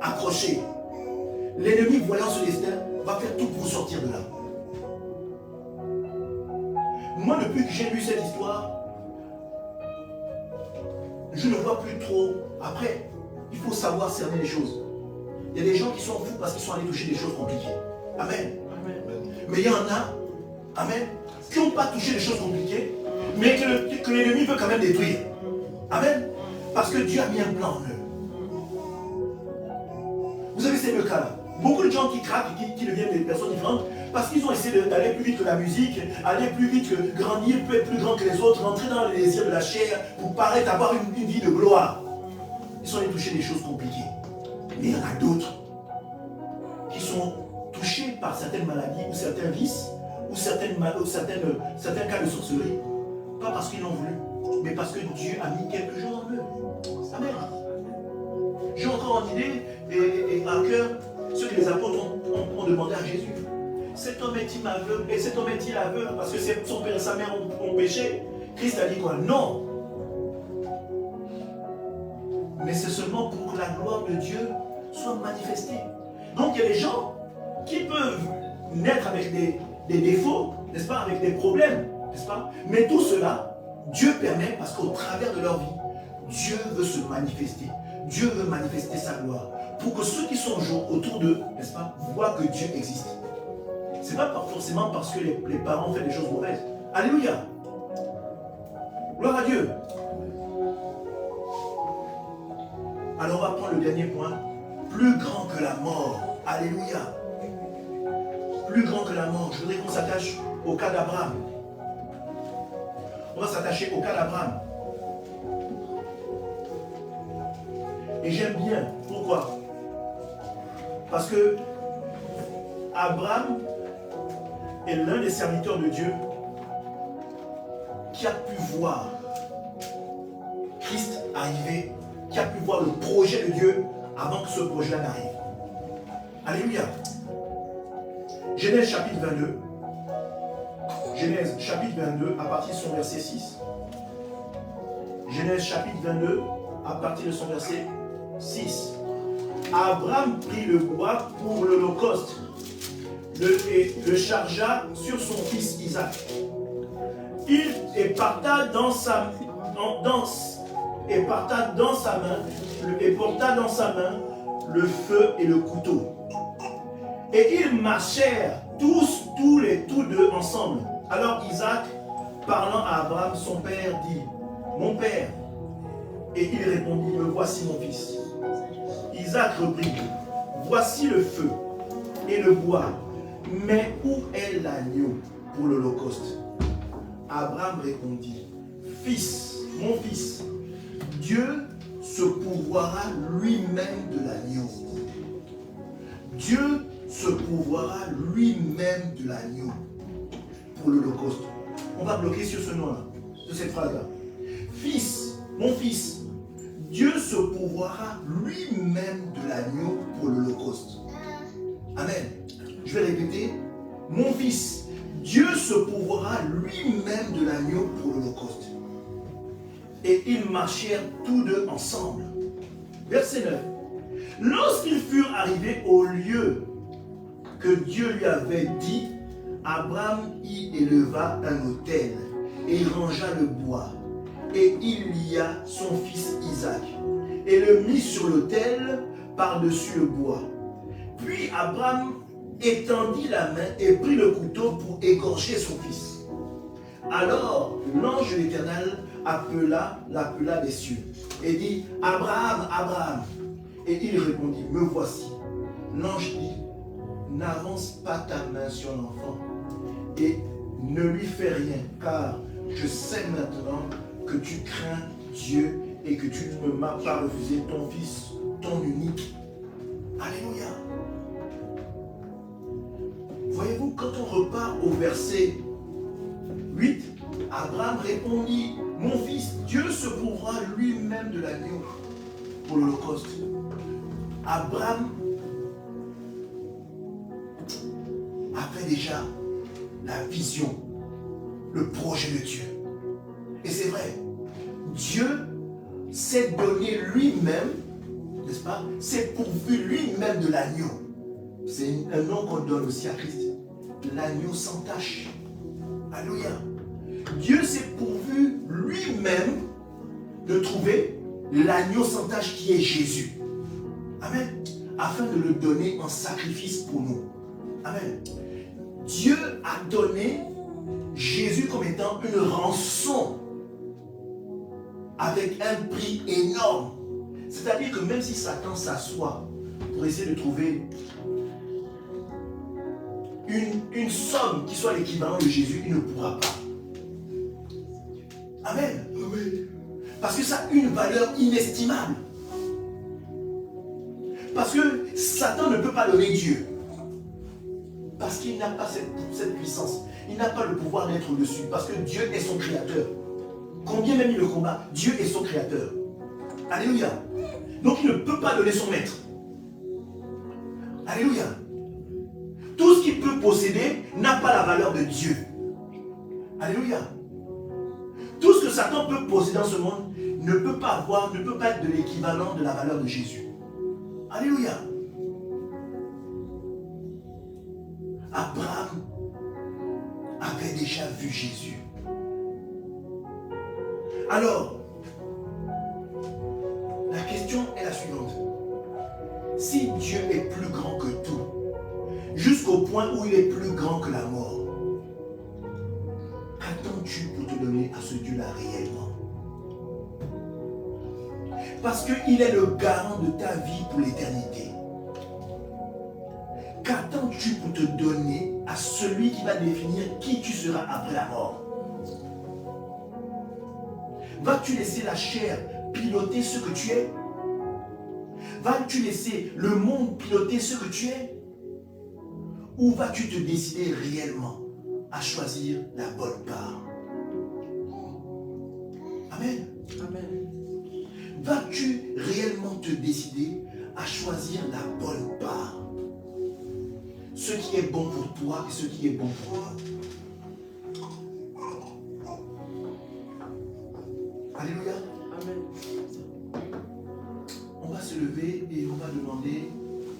accroché. L'ennemi, voyant ce destin, va faire tout pour vous sortir de là. Moi, depuis que j'ai lu cette histoire, je ne vois plus trop. Après, il faut savoir cerner les choses. Il y a des gens qui sont fous parce qu'ils sont allés toucher des choses compliquées. Amen. Amen. Mais il y en a, amen, qui n'ont pas touché des choses compliquées, mais que l'ennemi veut quand même détruire. Amen. Parce que Dieu a mis un plan en eux. Vous avez ces deux cas-là. Beaucoup de gens qui craquent, qui deviennent des personnes différentes, parce qu'ils ont essayé d'aller plus vite que la musique, aller plus vite que grandir, être plus grand que les autres, rentrer dans les désirs de la chair, pour paraître avoir une vie de gloire. Ils sont allés toucher des choses compliquées. Mais il y en a d'autres qui sont touchés par certaines maladies ou certains vices ou certains cas de sorcellerie. Pas parce qu'ils l'ont voulu, mais parce que Dieu a mis quelque chose en eux. Amen. J'ai encore en idée et à cœur ce que les apôtres ont demandé à Jésus. Cet homme est-il aveugle? Et cet homme est-il aveugle parce que son père et sa mère ont péché? Christ a dit quoi? Non. Mais c'est seulement pour que la gloire de Dieu soit manifestée. Donc il y a des gens qui peuvent naître avec des défauts, n'est-ce pas, avec des problèmes, n'est-ce pas? Mais tout cela, Dieu permet parce qu'au travers de leur vie, Dieu veut se manifester. Dieu veut manifester sa gloire. Pour que ceux qui sont autour d'eux, n'est-ce pas, voient que Dieu existe. Ce n'est pas forcément parce que les parents font des choses mauvaises. Alléluia. Gloire à Dieu. Alors on va prendre le dernier point. Plus grand que la mort. Alléluia. Plus grand que la mort. Je voudrais qu'on s'attache au cas d'Abraham. On va s'attacher au cas d'Abraham. Et j'aime bien. Pourquoi? Parce que Abraham est l'un des serviteurs de Dieu qui a pu voir Christ arriver, qui a pu voir le projet de Dieu avant que ce projet-là n'arrive. Alléluia. Genèse chapitre 22. Genèse chapitre 22 à partir de son verset 6. Genèse chapitre 22 à partir de son verset 6. Abraham prit le bois pour l'holocauste et le chargea sur son fils Isaac. Il porta dans sa main le feu et le couteau. Et ils marchèrent tous deux ensemble. Alors Isaac, parlant à Abraham, son père, dit: Mon père. Et il répondit: Me voici mon fils. Isaac reprit: Voici le feu et le bois, mais où est l'agneau pour l'holocauste? Abraham répondit: Fils, mon fils, Dieu se pourvoira lui-même de l'agneau. Dieu se pourvoira lui-même de l'agneau pour l'holocauste. On va bloquer sur ce nom-là, de cette phrase-là. Fils, mon fils, Dieu se pourvoira lui-même de l'agneau pour l'holocauste. Amen. Je vais répéter. Mon fils, Dieu se pourvoira lui-même de l'agneau pour l'holocauste. Et ils marchèrent tous deux ensemble. Verset 9. Lorsqu'ils furent arrivés au lieu que Dieu lui avait dit, Abraham y éleva un autel et il rangea le bois. Et il lia son fils Isaac et le mit sur l'autel par-dessus le bois. Puis Abraham étendit la main et prit le couteau pour égorger son fils. Alors l'ange de l'Éternel l'appela des cieux et dit: Abraham, Abraham. Et il répondit: Me voici. L'ange dit: N'avance pas ta main sur l'enfant et ne lui fais rien, car je sais maintenant que tu crains Dieu et que tu ne m'as pas refusé ton fils, ton unique. Alléluia. Voyez-vous, quand on repart au verset 8, Abraham répondit: Mon fils, Dieu se pourvoira lui-même de l'agneau pour l'holocauste. Abraham avait déjà la vision, le projet de Dieu. Et c'est vrai, Dieu s'est donné lui-même, n'est-ce pas, s'est pourvu lui-même de l'agneau. C'est un nom qu'on donne aussi à Christ. L'agneau sans tache. Alléluia. Dieu s'est pourvu lui-même de trouver l'agneau sans tache qui est Jésus. Amen. Afin de le donner en sacrifice pour nous. Amen. Dieu a donné Jésus comme étant une rançon avec un prix énorme. C'est-à-dire que même si Satan s'assoit pour essayer de trouver une somme qui soit l'équivalent de Jésus, il ne pourra pas. Amen. Parce que ça a une valeur inestimable. Parce que Satan ne peut pas donner Dieu. Parce qu'il n'a pas cette puissance. Il n'a pas le pouvoir d'être au-dessus. Parce que Dieu est son créateur. Combien même il le combat, Dieu est son créateur. Alléluia. Donc il ne peut pas donner son maître. Alléluia. Tout ce qu'il peut posséder n'a pas la valeur de Dieu. Alléluia. Tout ce que Satan peut posséder dans ce monde ne peut pas être de l'équivalent de la valeur de Jésus. Alléluia. Abraham avait déjà vu Jésus. Alors, la question est la suivante. jusqu'au point où il est plus grand que la mort. Qu'attends-tu pour te donner à ce Dieu-là réellement? Parce qu'il est le garant de ta vie pour l'éternité. Qu'attends-tu pour te donner à celui qui va définir qui tu seras après la mort? Vas-tu laisser la chair piloter ce que tu es? Vas-tu laisser le monde piloter ce que tu es? Ou vas-tu te décider réellement à choisir la bonne part? Amen. Amen. Vas-tu réellement te décider à choisir la bonne part? Ce qui est bon pour toi et ce qui est bon pour toi. Alléluia. Amen. On va se lever et on va demander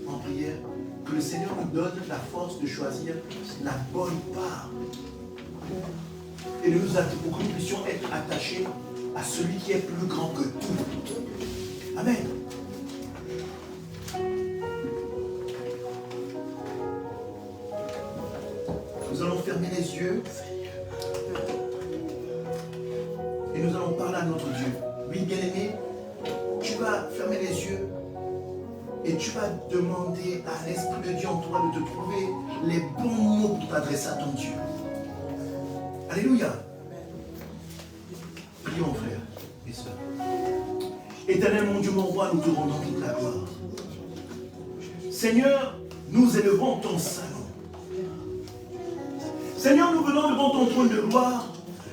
en prière que le Seigneur nous donne la force de choisir la bonne part. Et de nous pour que nous puissions être attachés à celui qui est plus grand que tout. Amen. Nous allons fermer les yeux et nous allons parler à notre Dieu. Oui, bien-aimé, tu vas fermer les yeux et tu vas demander à l'Esprit de Dieu en toi de te trouver les bons mots pour t'adresser à ton Dieu. Alléluia. Prions, frères et sœurs. Éternel mon Dieu, mon roi, nous te rendons toute la gloire. Seigneur, nous élevons ton Saint nom. Seigneur, nous venons devant ton trône de gloire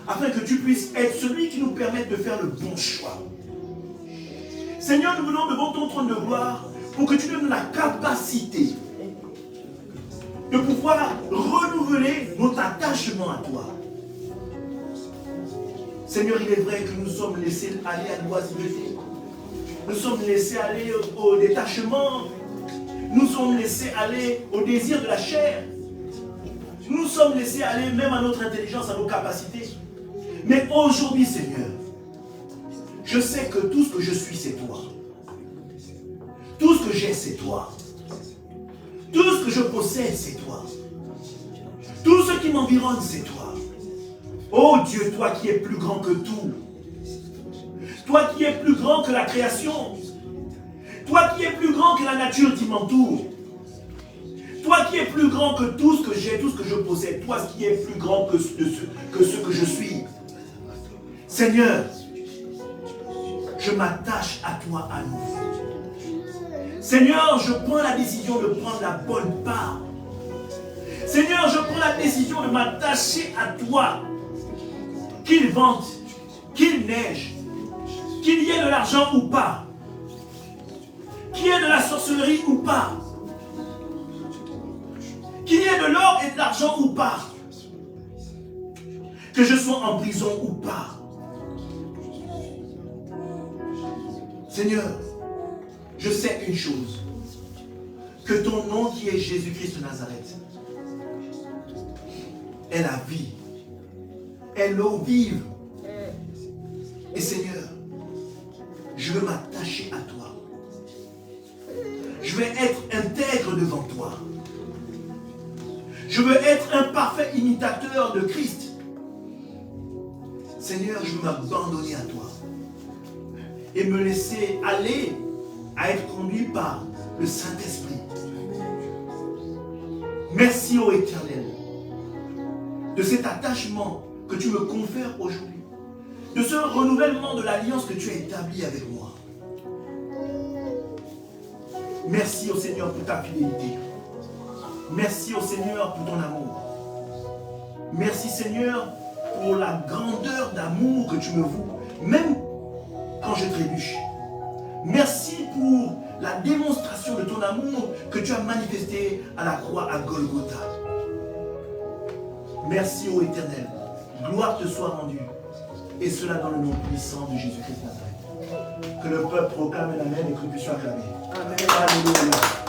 afin que tu puisses être celui qui nous permette de faire le bon choix. Seigneur, nous venons devant ton trône de gloire pour que tu nous donnes la capacité de pouvoir renouveler notre attachement à toi. Seigneur, il est vrai que nous sommes laissés aller à l'oisiveté. Nous sommes laissés aller au détachement. Nous sommes laissés aller au désir de la chair. Nous sommes laissés aller même à notre intelligence, à nos capacités. Mais aujourd'hui, Seigneur, je sais que tout ce que je suis, c'est toi. Tout ce que j'ai, c'est toi. Tout ce que je possède, c'est toi. Tout ce qui m'environne, c'est toi. Oh Dieu, toi qui es plus grand que tout. Toi qui es plus grand que la création. Toi qui es plus grand que la nature qui m'entoure. Toi qui es plus grand que tout ce que j'ai, tout ce que je possède. Toi qui es plus grand que ce que je suis. Seigneur, je m'attache à toi à nouveau. Seigneur, je prends la décision de prendre la bonne part. Seigneur, je prends la décision de m'attacher à toi. Qu'il vente, qu'il neige, qu'il y ait de l'argent ou pas, qu'il y ait de la sorcellerie ou pas, qu'il y ait de l'or et de l'argent ou pas, que je sois en prison ou pas. Seigneur, je sais une chose, que ton nom qui est Jésus-Christ de Nazareth est la vie, est l'eau vive. Et Seigneur, je veux m'attacher à toi. Je vais être intègre devant toi. Je veux être un parfait imitateur de Christ. Seigneur, je veux m'abandonner à toi et me laisser aller à être conduit par le Saint-Esprit. Merci, ô Éternel, de cet attachement que tu me confères aujourd'hui, de ce renouvellement de l'alliance que tu as établi avec moi. Merci au Seigneur pour ta fidélité. Merci au Seigneur pour ton amour. Merci Seigneur pour la grandeur d'amour que tu me voues, même quand je trébuche. Merci pour la démonstration de ton amour que tu as manifesté à la croix à Golgotha. Merci ô Éternel. Gloire te soit rendue. Et cela dans le nom puissant de Jésus-Christ Nazareth. Que le peuple proclame l'Amen et que nous puissions acclamer. Amen. Alléluia.